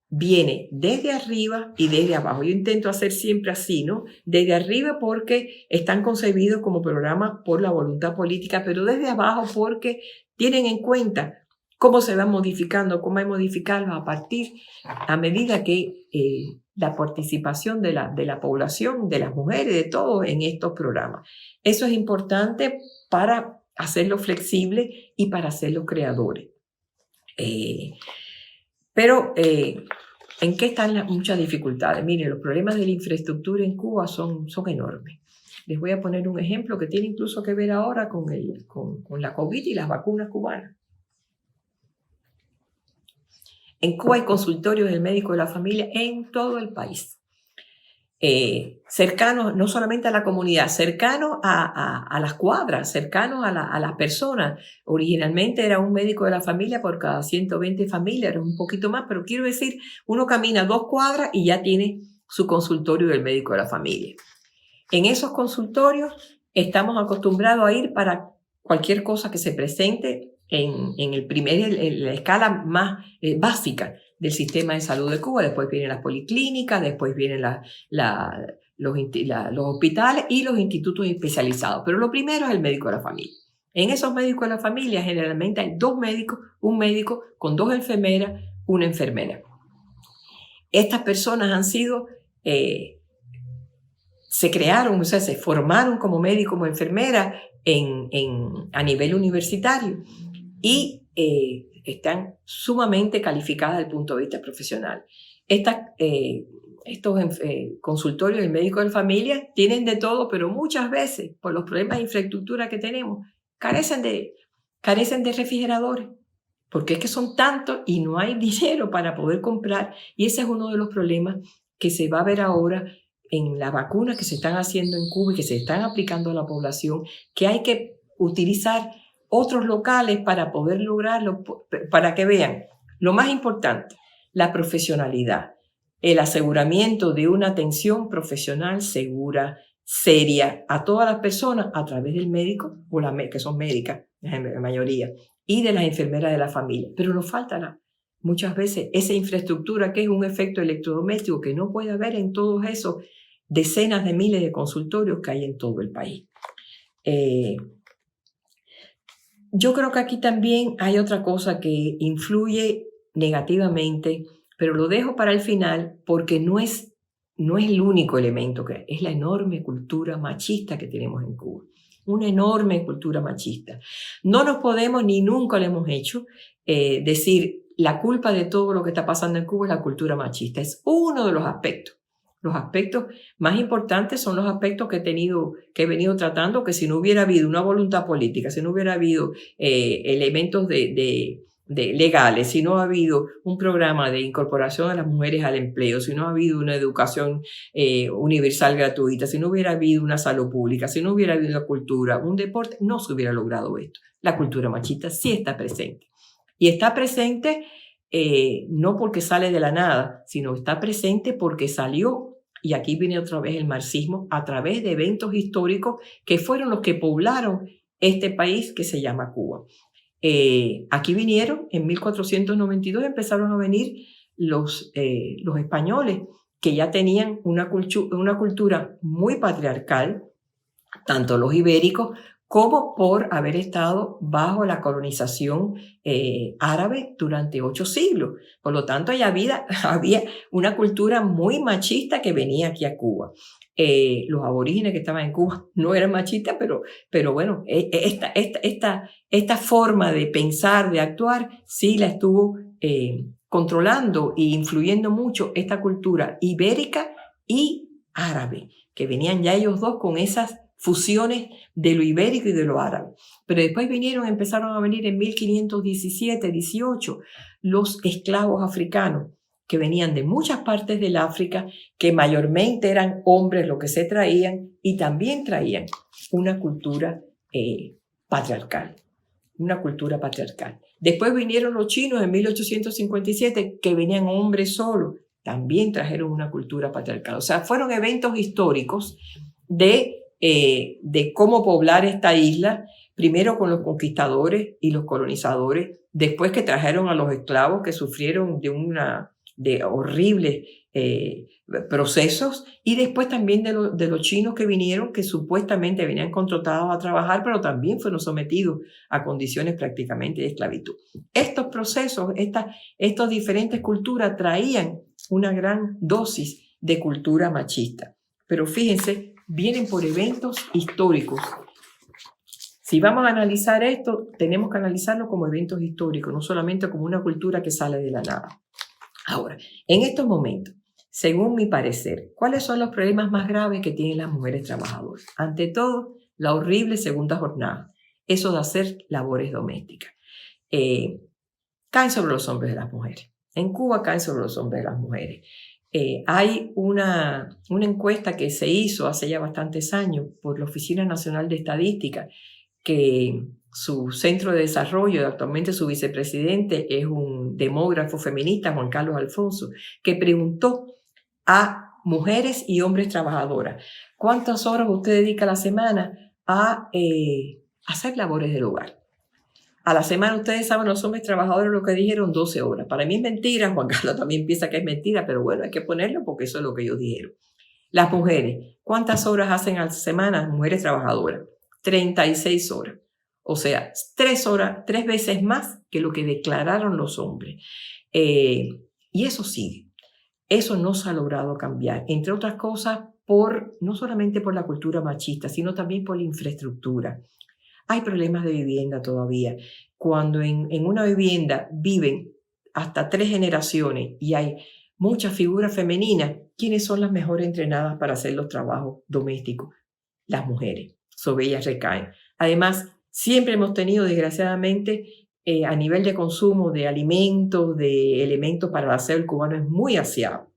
Speaker 1: viene desde arriba y desde abajo. Yo intento hacer siempre así, ¿no? Desde arriba porque están concebidos como programas por la voluntad política, pero desde abajo porque tienen en cuenta cómo se van modificando, cómo hay modificarlos a medida que la participación de la población, de las mujeres, de todos en estos programas. Eso es importante para hacerlo flexible y para hacerlo creadores. Pero ¿en qué están muchas dificultades? Miren, los problemas de la infraestructura en Cuba son enormes. Les voy a poner un ejemplo que tiene incluso que ver ahora con la COVID y las vacunas cubanas. En Cuba hay consultorios del médico de la familia en todo el país. Cercanos no solamente a la comunidad, cercanos a las cuadras, cercanos a las personas. Originalmente era un médico de la familia por cada 120 familias, era un poquito más, pero quiero decir, uno camina 2 cuadras y ya tiene su consultorio del médico de la familia. En esos consultorios estamos acostumbrados a ir para cualquier cosa que se presente en la escala más básica del sistema de salud de Cuba. Después vienen las policlínicas, después vienen los hospitales y los institutos especializados. Pero lo primero es el médico de la familia. En esos médicos de la familia generalmente hay 2 médicos, un médico con 2 enfermeras, una enfermera. Estas personas han sido, se crearon, o sea, se formaron como médicos, como enfermeras a nivel universitario y están sumamente calificadas desde el punto de vista profesional. Estos consultorios del médico de familia tienen de todo, pero muchas veces, por los problemas de infraestructura que tenemos, carecen de refrigeradores, porque es que son tantos y no hay dinero para poder comprar. Y ese es uno de los problemas que se va a ver ahora en las vacunas que se están haciendo en Cuba y que se están aplicando a la población, que hay que utilizar otros locales para poder lograrlo, para que vean lo más importante, la profesionalidad, el aseguramiento de una atención profesional segura, seria, a todas las personas a través del médico, o que son médicas, la mayoría, y de las enfermeras de la familia. Pero nos falta muchas veces esa infraestructura que es un efecto electrodoméstico que no puede haber en todos esos decenas de miles de consultorios que hay en todo el país. Yo creo que aquí también hay otra cosa que influye negativamente, pero lo dejo para el final porque no es el único elemento, que es la enorme cultura machista que tenemos en Cuba. Una enorme cultura machista. No nos podemos, ni nunca lo hemos hecho, decir la culpa de todo lo que está pasando en Cuba es la cultura machista. Es uno de los aspectos. Los aspectos más importantes son los aspectos que he venido tratando, que si no hubiera habido una voluntad política, si no hubiera habido elementos legales, si no ha habido un programa de incorporación de las mujeres al empleo, si no ha habido una educación universal gratuita, si no hubiera habido una salud pública, si no hubiera habido una cultura, un deporte, no se hubiera logrado esto. La cultura machista sí está presente. Y está presente no porque sale de la nada, sino está presente porque salió, y aquí viene otra vez el marxismo, a través de eventos históricos que fueron los que poblaron este país que se llama Cuba. Aquí vinieron, en 1492 empezaron a venir los españoles, que ya tenían una cultura muy patriarcal, tanto los ibéricos como por haber estado bajo la colonización árabe durante 8 siglos. Por lo tanto, ya había una cultura muy machista que venía aquí a Cuba. Los aborígenes que estaban en Cuba no eran machistas, pero bueno, esta forma de pensar, de actuar, sí la estuvo controlando e influyendo mucho esta cultura ibérica y árabe, que venían ya ellos dos con esas fusiones de lo ibérico y de lo árabe. Pero después empezaron a venir en 1517-18 los esclavos africanos, que venían de muchas partes del África, que mayormente eran hombres los que se traían, y también traían una cultura patriarcal. Una cultura patriarcal. Después vinieron los chinos en 1857, que venían hombres solos, también trajeron una cultura patriarcal. O sea, fueron eventos históricos de cómo poblar esta isla, primero con los conquistadores y los colonizadores, después que trajeron a los esclavos que sufrieron de horribles procesos, y después también de los chinos que vinieron, que supuestamente venían contratados a trabajar, pero también fueron sometidos a condiciones prácticamente de esclavitud. Estos procesos, estas diferentes culturas traían una gran dosis de cultura machista. Pero fíjense, vienen por eventos históricos. Si vamos a analizar esto, tenemos que analizarlo como eventos históricos, no solamente como una cultura que sale de la nada. Ahora, en estos momentos, según mi parecer, ¿cuáles son los problemas más graves que tienen las mujeres trabajadoras? Ante todo, la horrible segunda jornada, eso de hacer labores domésticas. Caen sobre los hombres de las mujeres. En Cuba caen sobre los hombres de las mujeres. Hay una encuesta que se hizo hace ya bastantes años por la Oficina Nacional de Estadística, que su centro de desarrollo, actualmente su vicepresidente, es un demógrafo feminista, Juan Carlos Alfonso, que preguntó a mujeres y hombres trabajadoras, ¿cuántas horas usted dedica a la semana a hacer labores del hogar? A la semana, ustedes saben, los hombres trabajadores lo que dijeron, 12 horas. Para mí es mentira, Juan Carlos también piensa que es mentira, pero bueno, hay que ponerlo porque eso es lo que ellos dijeron. Las mujeres, ¿cuántas horas hacen a la semana mujeres trabajadoras? 36 horas. O sea, 3 veces más que lo que declararon los hombres. Y eso sigue. Eso no se ha logrado cambiar, entre otras cosas, no solamente por la cultura machista, sino también por la infraestructura. Hay problemas de vivienda todavía. Cuando en una vivienda viven hasta 3 generaciones y hay muchas figuras femeninas, ¿quiénes son las mejor entrenadas para hacer los trabajos domésticos? Las mujeres. Sobre ellas recaen. Además, siempre hemos tenido, desgraciadamente, a nivel de consumo de alimentos, de elementos para el aseo, el cubano es muy aseado.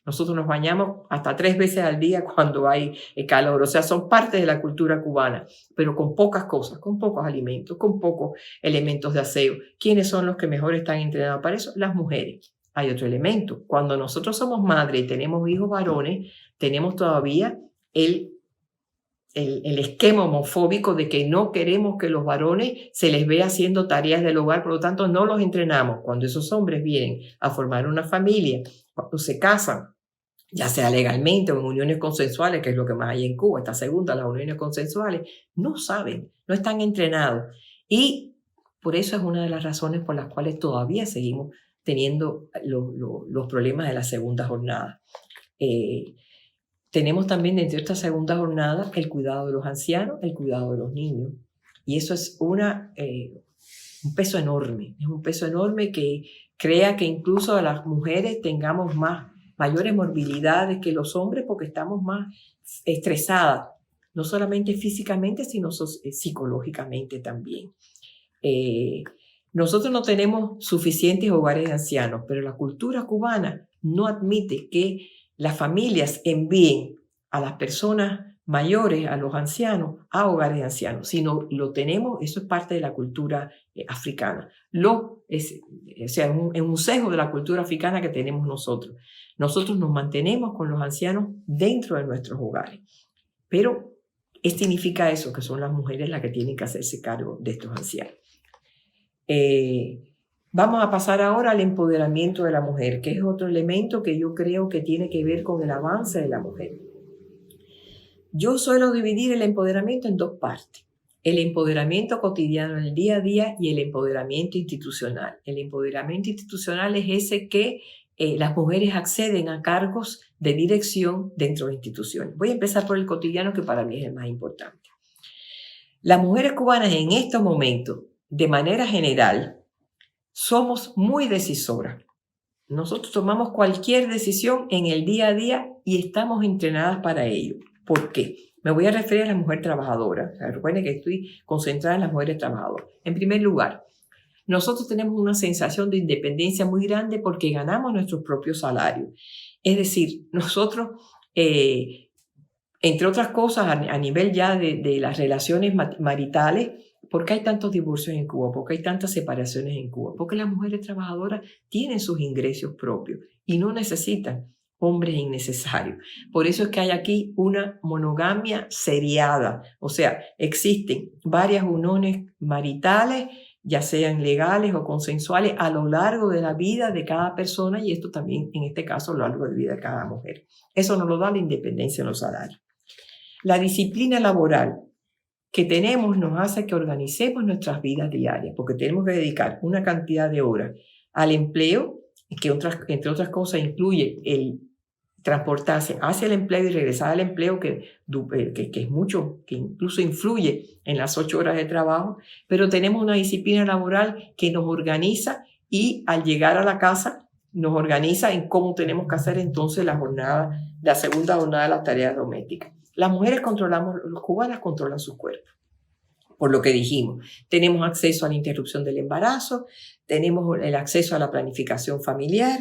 Speaker 1: Nosotros nos bañamos hasta 3 veces al día cuando hay calor. O sea, son parte de la cultura cubana, pero con pocas cosas, con pocos alimentos, con pocos elementos de aseo. ¿Quiénes son los que mejor están entrenados para eso? Las mujeres. Hay otro elemento. Cuando nosotros somos madres y tenemos hijos varones, tenemos todavía el esquema homofóbico de que no queremos que los varones se les vea haciendo tareas del hogar, por lo tanto no los entrenamos. Cuando esos hombres vienen a formar una familia, cuando se casan, ya sea legalmente o en uniones consensuales, que es lo que más hay en Cuba, esta segunda, las uniones consensuales, no saben, no están entrenados. Y por eso es una de las razones por las cuales todavía seguimos teniendo los problemas de la segunda jornada. Tenemos también dentro de esta segunda jornada el cuidado de los ancianos, el cuidado de los niños. Y eso es un peso enorme. Es un peso enorme que crea que incluso a las mujeres tengamos mayores morbilidades que los hombres porque estamos más estresadas, no solamente físicamente, sino psicológicamente también. Nosotros no tenemos suficientes hogares de ancianos, pero la cultura cubana no admite que las familias envíen a las personas mayores, a los ancianos, a hogares de ancianos. Si no lo tenemos, eso es parte de la cultura africana. Es un sesgo de la cultura africana que tenemos nosotros. Nosotros nos mantenemos con los ancianos dentro de nuestros hogares. Pero significa eso, que son las mujeres las que tienen que hacerse cargo de estos ancianos. Vamos a pasar ahora al empoderamiento de la mujer, que es otro elemento que yo creo que tiene que ver con el avance de la mujer. Yo suelo dividir el empoderamiento en 2 partes. El empoderamiento cotidiano en el día a día y el empoderamiento institucional. El empoderamiento institucional es ese que las mujeres acceden a cargos de dirección dentro de instituciones. Voy a empezar por el cotidiano, que para mí es el más importante. Las mujeres cubanas en estos momentos, de manera general, somos muy decisoras. Nosotros tomamos cualquier decisión en el día a día y estamos entrenadas para ello. ¿Por qué? Me voy a referir a la mujer trabajadora. Recuerden que estoy concentrada en las mujeres trabajadoras. En primer lugar, nosotros tenemos una sensación de independencia muy grande porque ganamos nuestros propios salarios. Es decir, nosotros, entre otras cosas, a nivel ya de las relaciones maritales, ¿por qué hay tantos divorcios en Cuba? ¿Por qué hay tantas separaciones en Cuba? Porque las mujeres trabajadoras tienen sus ingresos propios y no necesitan hombres innecesarios. Por eso es que hay aquí una monogamia seriada. O sea, existen varias uniones maritales, ya sean legales o consensuales, a lo largo de la vida de cada persona, y esto también, en este caso, a lo largo de la vida de cada mujer. Eso nos lo da la independencia en los salarios. La disciplina laboral que tenemos nos hace que organicemos nuestras vidas diarias, porque tenemos que dedicar una cantidad de horas al empleo, que entre otras cosas incluye el transportarse hacia el empleo y regresar al empleo, que es mucho, que incluso influye en las 8 horas de trabajo, pero tenemos una disciplina laboral que nos organiza y al llegar a la casa nos organiza en cómo tenemos que hacer entonces la segunda jornada de las tareas domésticas. Las mujeres los cubanas controlan sus cuerpos. Por lo que dijimos, tenemos acceso a la interrupción del embarazo, tenemos el acceso a la planificación familiar,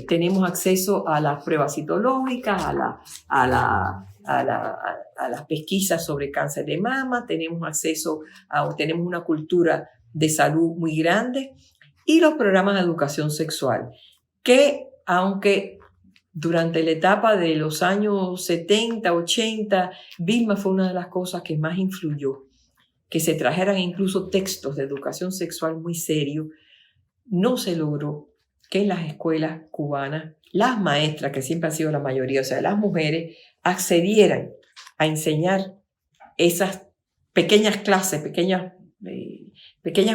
Speaker 1: tenemos acceso a las pruebas citológicas, a las pesquisas sobre cáncer de mama, tenemos una cultura de salud muy grande y los programas de educación sexual, que aunque durante la etapa de los años 70, 80, Vilma fue una de las cosas que más influyó, que se trajeran incluso textos de educación sexual muy serios, no se logró que en las escuelas cubanas las maestras, que siempre han sido la mayoría, o sea, las mujeres, accedieran a enseñar esas pequeñas clases, pequeños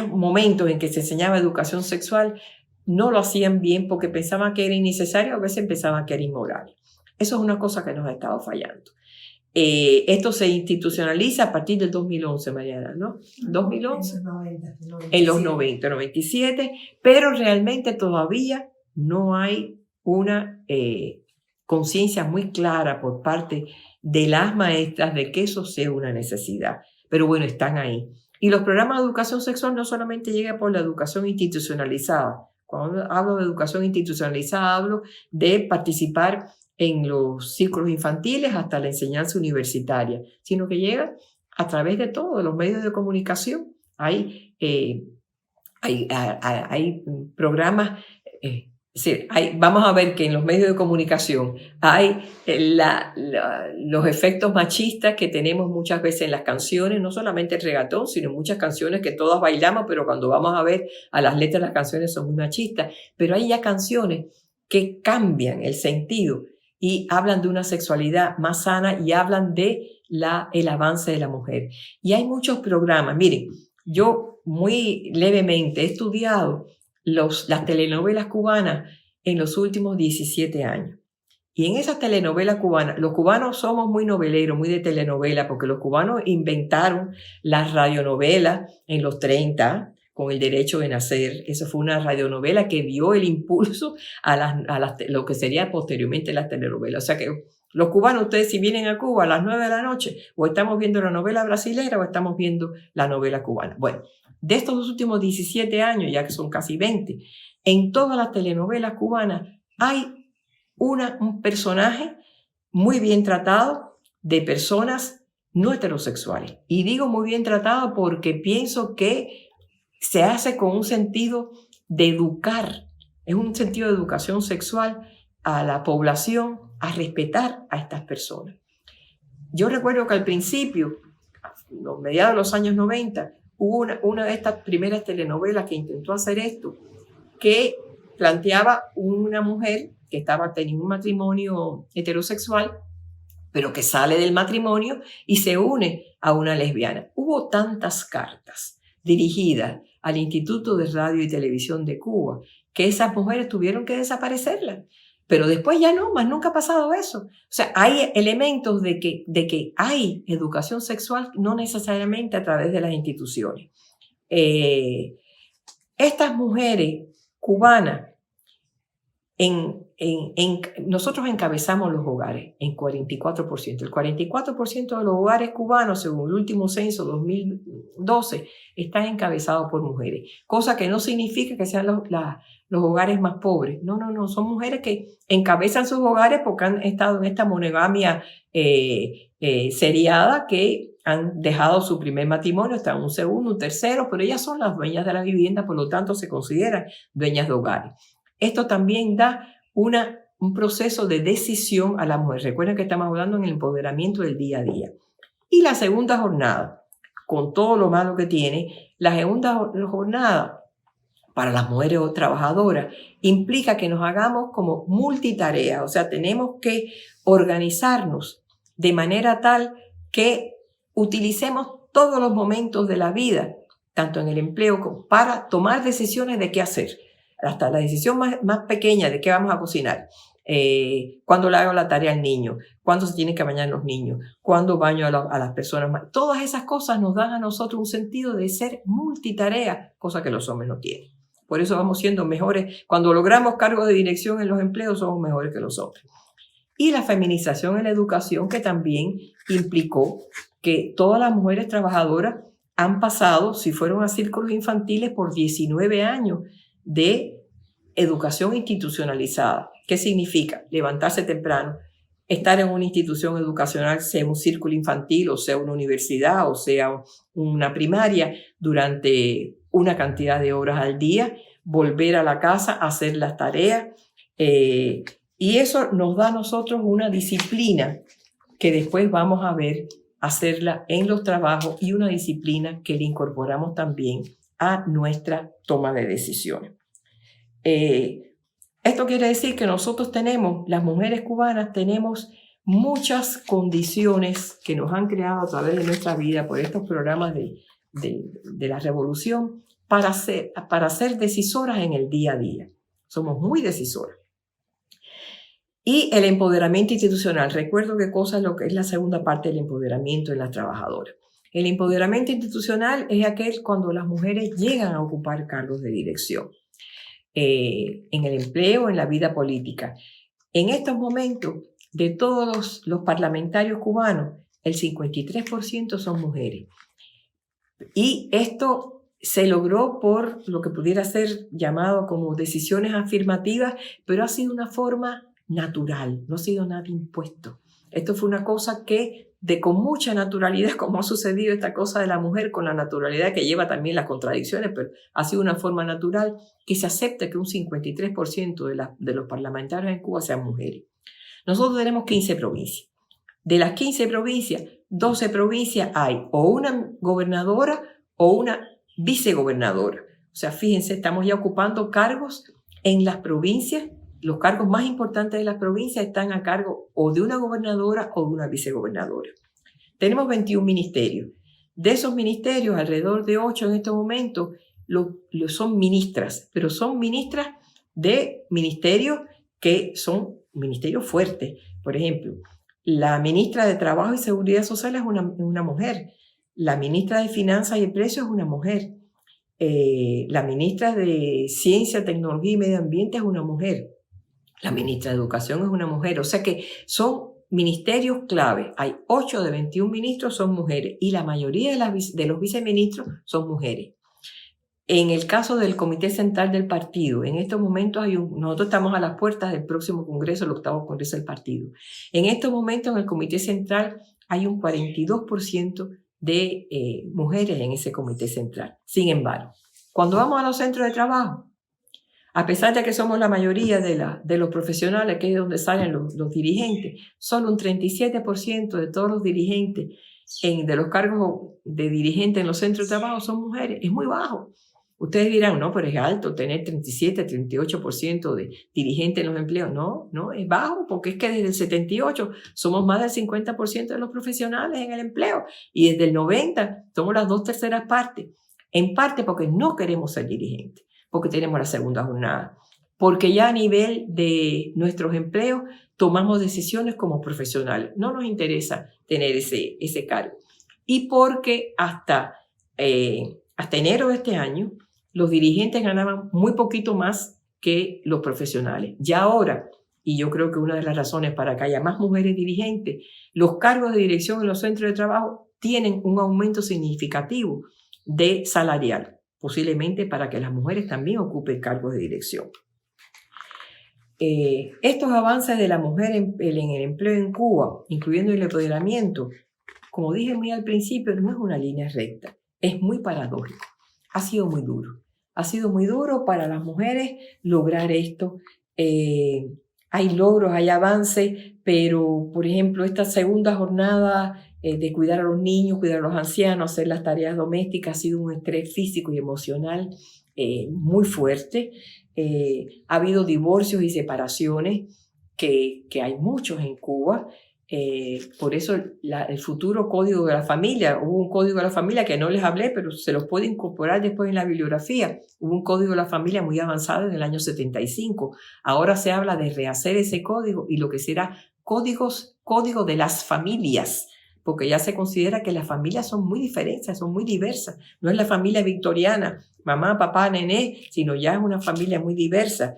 Speaker 1: momentos en que se enseñaba educación sexual. No lo hacían bien porque pensaban que era innecesario, a veces pensaban que era inmoral. Eso es una cosa que nos ha estado fallando. Esto se institucionaliza a partir del 2011, Mariana, ¿no? 2011. En los 90, 97, pero realmente todavía no hay una conciencia muy clara por parte de las maestras de que eso sea una necesidad. Pero bueno, están ahí. Y los programas de educación sexual no solamente llegan por la educación institucionalizada. Cuando hablo de educación institucionalizada, hablo de participar en los círculos infantiles hasta la enseñanza universitaria, sino que llega a través de todos los medios de comunicación. Hay programas, vamos a ver que en los medios de comunicación hay los efectos machistas que tenemos muchas veces en las canciones, no solamente el reggaetón, sino muchas canciones que todas bailamos, pero cuando vamos a ver a las letras, las canciones son muy machistas. Pero hay ya canciones que cambian el sentido y hablan de una sexualidad más sana y hablan de el avance de la mujer. Y hay muchos programas. Miren, yo muy levemente he estudiado las telenovelas cubanas en los últimos 17 años. Y en esas telenovelas cubanas, los cubanos somos muy noveleros, muy de telenovela, porque los cubanos inventaron las radionovelas en los 30, con El derecho de nacer. Eso fue una radionovela que dio el impulso a lo que sería posteriormente las telenovelas. O sea que los cubanos, ustedes si vienen a Cuba a las 9 de la noche, o estamos viendo la novela brasilera o estamos viendo la novela cubana. Bueno, de estos dos últimos 17 años, ya que son casi 20, en todas las telenovelas cubanas hay un personaje muy bien tratado de personas no heterosexuales. Y digo muy bien tratado porque pienso que se hace con un sentido de educar, es un sentido de educación sexual a la población, a respetar a estas personas. Yo recuerdo que al principio, a mediados de los años 90, hubo una de estas primeras telenovelas que intentó hacer esto, que planteaba una mujer que tenía un matrimonio heterosexual, pero que sale del matrimonio y se une a una lesbiana. Hubo tantas cartas dirigidas al Instituto de Radio y Televisión de Cuba que esas mujeres tuvieron que desaparecerlas. Pero después ya no, más nunca ha pasado eso. O sea, hay elementos de que hay educación sexual, no necesariamente a través de las instituciones. Estas mujeres cubanas, nosotros encabezamos los hogares en 44%. El 44% de los hogares cubanos, según el último censo 2012, están encabezados por mujeres. Cosa que no significa que sean los hogares más pobres. No, son mujeres que encabezan sus hogares porque han estado en esta monogamia seriada, que han dejado su primer matrimonio, están un segundo, un tercero, pero ellas son las dueñas de la vivienda, por lo tanto se consideran dueñas de hogares. Esto también da un proceso de decisión a la mujer. Recuerden que estamos hablando en el empoderamiento del día a día. Y la segunda jornada, con todo lo malo que tiene, la segunda jornada para las mujeres trabajadoras implica que nos hagamos como multitarea. O sea, tenemos que organizarnos de manera tal que utilicemos todos los momentos de la vida, tanto en el empleo, para tomar decisiones de qué hacer. Hasta la decisión más pequeña de qué vamos a cocinar, cuándo le hago la tarea al niño, cuándo se tienen que bañar los niños, cuándo baño a las personas. Todas esas cosas nos dan a nosotros un sentido de ser multitarea, cosa que los hombres no tienen. Por eso vamos siendo mejores. Cuando logramos cargos de dirección en los empleos, somos mejores que los hombres. Y la feminización en la educación, que también implicó que todas las mujeres trabajadoras han pasado, si fueron a círculos infantiles, por 19 años de educación institucionalizada. ¿Qué significa? Levantarse temprano, estar en una institución educacional, sea un círculo infantil, o sea una universidad, o sea una primaria, durante una cantidad de horas al día, volver a la casa, hacer las tareas, y eso nos da a nosotros una disciplina que después vamos a ver hacerla en los trabajos, y una disciplina que le incorporamos también a nuestra toma de decisiones. Esto quiere decir que nosotros las mujeres cubanas tenemos muchas condiciones que nos han creado a través de nuestra vida por estos programas de la revolución para ser decisoras en el día a día. Somos muy decisoras. Y el empoderamiento institucional. Recuerdo qué cosa es lo que es la segunda parte del empoderamiento en las trabajadoras. El empoderamiento institucional es aquel cuando las mujeres llegan a ocupar cargos de dirección en el empleo, en la vida política. En estos momentos, de todos los parlamentarios cubanos, el 53% son mujeres. Y esto se logró por lo que pudiera ser llamado como decisiones afirmativas, pero ha sido una forma natural, no ha sido nada impuesto. Esto fue una cosa que con mucha naturalidad, como ha sucedido esta cosa de la mujer, con la naturalidad que lleva también las contradicciones, pero ha sido una forma natural que se acepta que un 53% de los parlamentarios en Cuba sean mujeres. Nosotros tenemos 15 provincias. De las 15 provincias, 12 provincias hay o una gobernadora o una vicegobernadora. O sea, fíjense, estamos ya ocupando cargos en las provincias. Los cargos más importantes de las provincias están a cargo o de una gobernadora o de una vicegobernadora. Tenemos 21 ministerios. De esos ministerios, alrededor de 8 en este momento son ministras, pero son ministras de ministerios que son ministerios fuertes. Por ejemplo, la ministra de Trabajo y Seguridad Social es una mujer. La ministra de Finanzas y Precios es una mujer. La ministra de Ciencia, Tecnología y Medio Ambiente es una mujer. La ministra de Educación es una mujer. O sea que son ministerios clave. Hay 8 de 21 ministros son mujeres y la mayoría de los viceministros son mujeres. En el caso del Comité Central del Partido, en estos momentos nosotros estamos a las puertas del próximo Congreso, el 8º Congreso del Partido. En estos momentos en el Comité Central hay un 42% de mujeres en ese Comité Central. Sin embargo, cuando vamos a los centros de trabajo, a pesar de que somos la mayoría de los profesionales, que es donde salen los dirigentes, solo un 37% de todos los dirigentes de los cargos de dirigente en los centros de trabajo son mujeres. Es muy bajo. Ustedes dirán, no, pero es alto tener 37, 38% de dirigentes en los empleos. No, es bajo, porque es que desde el 78 somos más del 50% de los profesionales en el empleo y desde el 90 somos las 2/3 partes. En parte porque no queremos ser dirigentes, porque tenemos la segunda jornada, porque ya a nivel de nuestros empleos tomamos decisiones como profesionales. No nos interesa tener ese cargo. Y porque hasta enero de este año, los dirigentes ganaban muy poquito más que los profesionales. Ya ahora, y yo creo que una de las razones para que haya más mujeres dirigentes, los cargos de dirección en los centros de trabajo tienen un aumento significativo de salarial, posiblemente para que las mujeres también ocupen cargos de dirección. Estos avances de la mujer en el empleo en Cuba, incluyendo el empoderamiento, como dije muy al principio, no es una línea recta, es muy paradójico. Ha sido muy duro. Ha sido muy duro para las mujeres lograr esto. Hay logros, hay avances, pero, por ejemplo, esta segunda jornada de cuidar a los niños, cuidar a los ancianos, hacer las tareas domésticas, ha sido un estrés físico y emocional muy fuerte. Ha habido divorcios y separaciones, que hay muchos en Cuba. Por eso el futuro código de la familia, hubo un código de la familia que no les hablé, pero se los puede incorporar después en la bibliografía. Hubo un código de la familia muy avanzado en el año 75. Ahora se habla de rehacer ese código y lo que será código de las familias, porque ya se considera que las familias son muy diferentes, son muy diversas. No es la familia victoriana, mamá, papá, nené, sino ya es una familia muy diversa.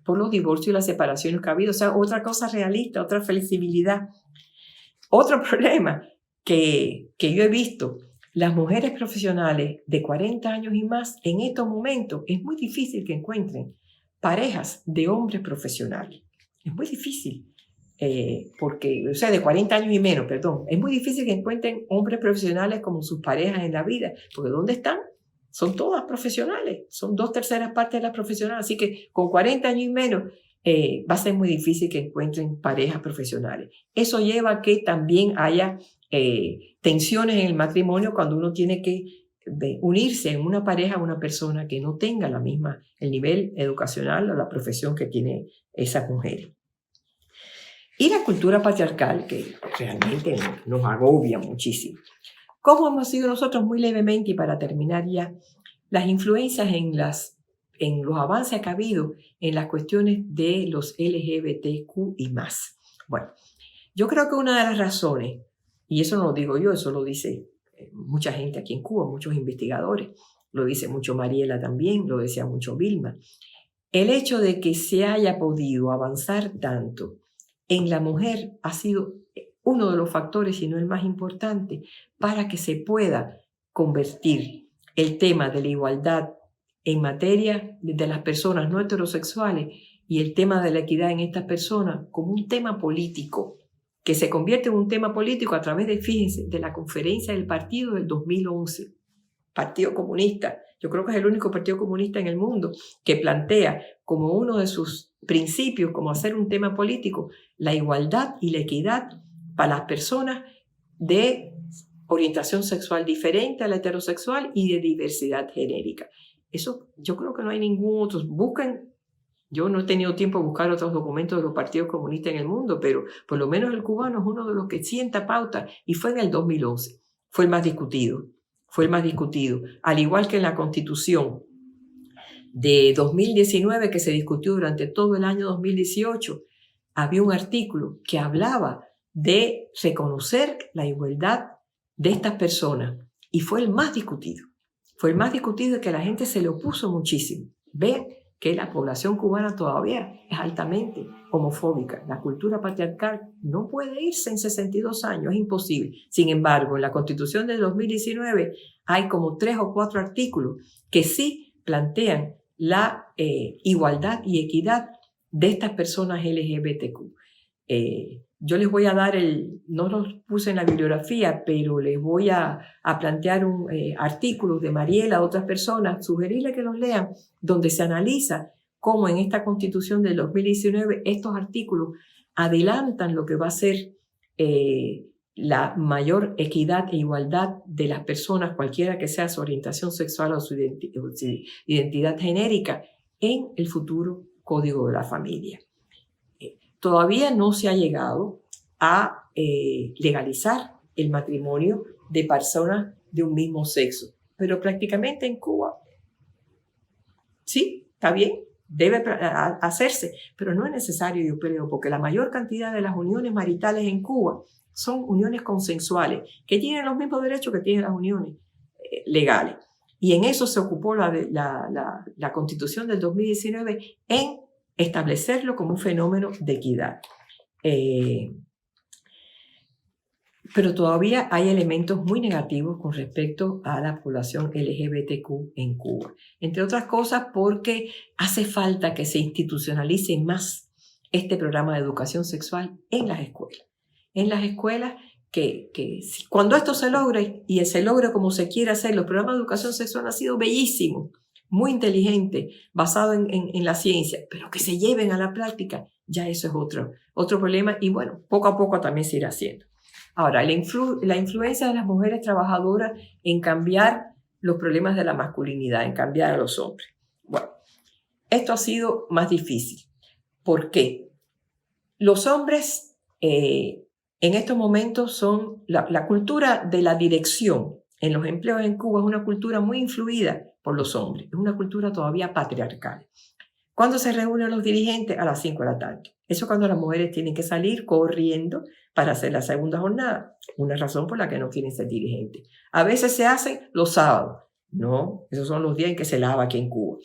Speaker 1: Por los divorcios y las separaciones que ha habido. O sea, otra cosa realista, otra flexibilidad. Otro problema que yo he visto, las mujeres profesionales de 40 años y más, en estos momentos es muy difícil que encuentren parejas de hombres profesionales. Es muy difícil, porque, o sea, de 40 años y menos, perdón. Es muy difícil que encuentren hombres profesionales como sus parejas en la vida, porque ¿dónde están? Son todas profesionales, son 2/3 partes de las profesionales, así que con 40 años y menos va a ser muy difícil que encuentren parejas profesionales. Eso lleva a que también haya tensiones en el matrimonio cuando uno tiene que unirse en una pareja a una persona que no tenga el nivel educacional o la profesión que tiene esas mujeres. Y la cultura patriarcal, que realmente nos agobia muchísimo. ¿Cómo hemos sido nosotros muy levemente, y para terminar ya, las influencias en las en los avances que ha habido en las cuestiones de los LGBTQ y más. Bueno, yo creo que una de las razones, y eso no lo digo yo, eso lo dice mucha gente aquí en Cuba, muchos investigadores, lo dice mucho Mariela también, lo decía mucho Vilma, el hecho de que se haya podido avanzar tanto en la mujer ha sido uno de los factores, si no el más importante, para que se pueda convertir el tema de la igualdad en materia de las personas no heterosexuales y el tema de la equidad en estas personas como un tema político, que se convierte en un tema político a través de, fíjense, de la conferencia del partido del 2011, Partido Comunista. Yo creo que es el único partido comunista en el mundo que plantea como uno de sus principios, como hacer un tema político, la igualdad y la equidad para las personas de orientación sexual diferente a la heterosexual y de diversidad genérica. Eso yo creo que no hay ningún otro. Busquen, yo no he tenido tiempo de buscar otros documentos de los partidos comunistas en el mundo, pero por lo menos el cubano es uno de los que sienta pauta y fue en el 2011. Fue el más discutido. Fue el más discutido. Al igual que en la Constitución de 2019, que se discutió durante todo el año 2018, había un artículo que hablaba de reconocer la igualdad de estas personas y fue el más discutido. Fue el más discutido y que la gente se le opuso muchísimo. Ve que la población cubana todavía es altamente homofóbica. La cultura patriarcal no puede irse en 62 años, es imposible. Sin embargo, en la Constitución de 2019 hay como 3 o 4 artículos que sí plantean la igualdad y equidad de estas personas LGBTQ. Yo les voy a dar no los puse en la bibliografía, pero les voy a plantear artículos de Mariela, otras personas, sugerirles que los lean, donde se analiza cómo en esta Constitución del 2019 estos artículos adelantan lo que va a ser la mayor equidad e igualdad de las personas, cualquiera que sea su orientación sexual o su identidad genérica, en el futuro Código de la Familia. Todavía no se ha llegado a legalizar el matrimonio de personas de un mismo sexo, pero prácticamente en Cuba, sí, está bien, debe hacerse, pero no es necesario, yo creo, porque la mayor cantidad de las uniones maritales en Cuba son uniones consensuales, que tienen los mismos derechos que tienen las uniones legales. Y en eso se ocupó la Constitución del 2019 en establecerlo como un fenómeno de equidad. Pero todavía hay elementos muy negativos con respecto a la población LGBTQ en Cuba. Entre otras cosas porque hace falta que se institucionalice más este programa de educación sexual en las escuelas. En las escuelas que cuando esto se logre y se logre como se quiere hacer, los programas de educación sexual han sido bellísimos, muy inteligente, basado en la ciencia, pero que se lleven a la práctica, ya eso es otro problema y bueno, poco a poco también se irá haciendo. Ahora, la influencia de las mujeres trabajadoras en cambiar los problemas de la masculinidad, en cambiar a los hombres. Bueno, esto ha sido más difícil. ¿Por qué? Los hombres en estos momentos son la cultura de la dirección en los empleos en Cuba es una cultura muy influida por los hombres, es una cultura todavía patriarcal. ¿Cuándo se reúnen los dirigentes? A las 5 de la tarde. Eso es cuando las mujeres tienen que salir corriendo para hacer la segunda jornada. Una razón por la que no quieren ser dirigentes. A veces se hace los sábados. No, esos son los días en que se lava aquí en Cuba.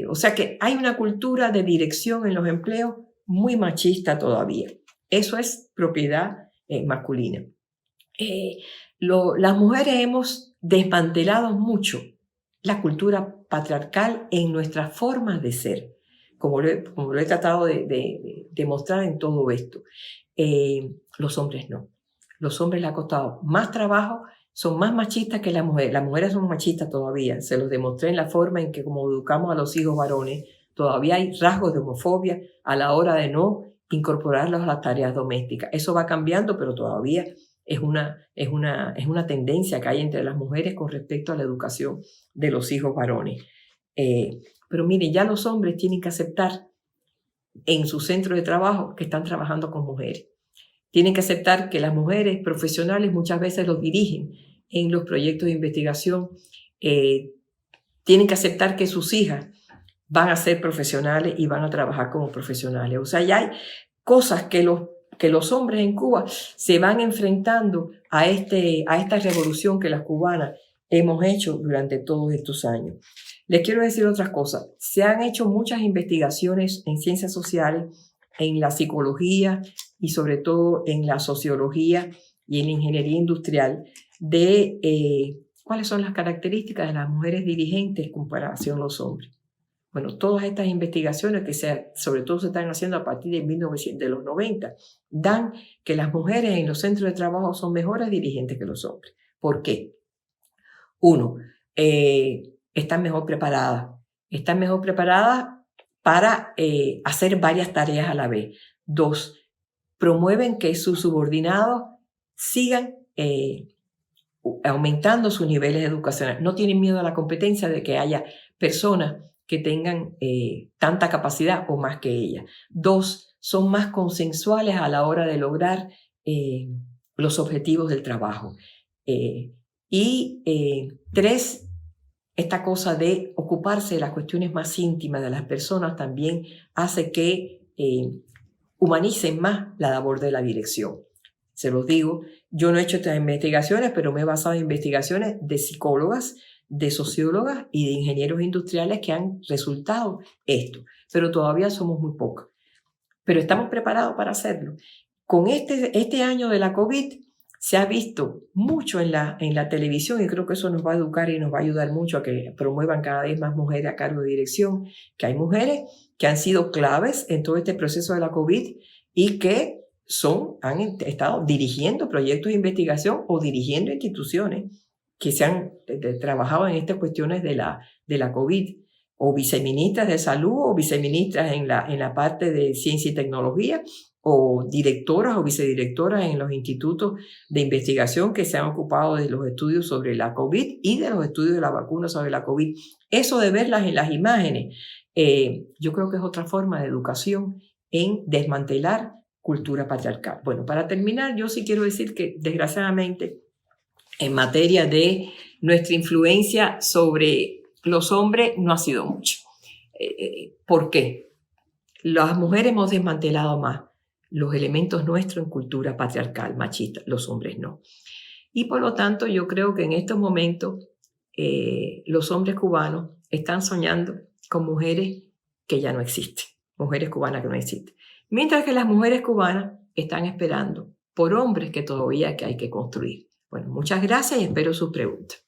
Speaker 1: O sea que hay una cultura de dirección en los empleos muy machista todavía. Eso es propiedad masculina. Las mujeres hemos desmantelado mucho la cultura patriarcal en nuestras formas de ser, como lo he tratado de mostrar en todo esto. Los hombres no. Los hombres les ha costado más trabajo, son más machistas que las mujeres. Las mujeres son machistas todavía, se los demostré en la forma en que como educamos a los hijos varones, todavía hay rasgos de homofobia a la hora de no incorporarlos a las tareas domésticas. Eso va cambiando, pero todavía es una tendencia que hay entre las mujeres con respecto a la educación de los hijos varones. Pero miren, ya los hombres tienen que aceptar en su centro de trabajo que están trabajando con mujeres. Tienen que aceptar que las mujeres profesionales muchas veces los dirigen en los proyectos de investigación tienen que aceptar que sus hijas van a ser profesionales y van a trabajar como profesionales. O sea, ya hay cosas que los hombres en Cuba se van enfrentando a esta revolución que las cubanas hemos hecho durante todos estos años. Les quiero decir otras cosas. Se han hecho muchas investigaciones en ciencias sociales, en la psicología y sobre todo en la sociología y en la ingeniería industrial de cuáles son las características de las mujeres dirigentes en comparación a los hombres. Bueno, todas estas investigaciones que sobre todo se están haciendo a partir de los 90, dan que las mujeres en los centros de trabajo son mejores dirigentes que los hombres. ¿Por qué? Uno, están mejor preparadas. Están mejor preparadas para hacer varias tareas a la vez. Dos, promueven que sus subordinados sigan aumentando sus niveles educacionales. No tienen miedo a la competencia de que haya personas que tengan tanta capacidad o más que ellas. Dos, son más consensuales a la hora de lograr los objetivos del trabajo. Tres, esta cosa de ocuparse de las cuestiones más íntimas de las personas también hace que humanicen más la labor de la dirección. Se los digo, yo no he hecho estas investigaciones, pero me he basado en investigaciones de psicólogas, de sociólogas y de ingenieros industriales que han resultado esto, pero todavía somos muy pocos. Pero estamos preparados para hacerlo. Con este año de la COVID se ha visto mucho en la televisión y creo que eso nos va a educar y nos va a ayudar mucho a que promuevan cada vez más mujeres a cargo de dirección, que hay mujeres que han sido claves en todo este proceso de la COVID y que han estado dirigiendo proyectos de investigación o dirigiendo instituciones que se han trabajado en estas cuestiones de la COVID, o viceministras de salud, o viceministras en la parte de ciencia y tecnología, o directoras o vicedirectoras en los institutos de investigación que se han ocupado de los estudios sobre la COVID y de los estudios de la vacuna sobre la COVID. Eso de verlas en las imágenes, yo creo que es otra forma de educación en desmantelar cultura patriarcal. Bueno, para terminar, yo sí quiero decir que desgraciadamente en materia de nuestra influencia sobre los hombres no ha sido mucho. ¿Por qué? Las mujeres hemos desmantelado más los elementos nuestros en cultura patriarcal, machista, los hombres no. Y por lo tanto yo creo que en estos momentos los hombres cubanos están soñando con mujeres que ya no existen, mujeres cubanas que no existen. Mientras que las mujeres cubanas están esperando por hombres que todavía hay que construir. Bueno, muchas gracias y espero sus preguntas.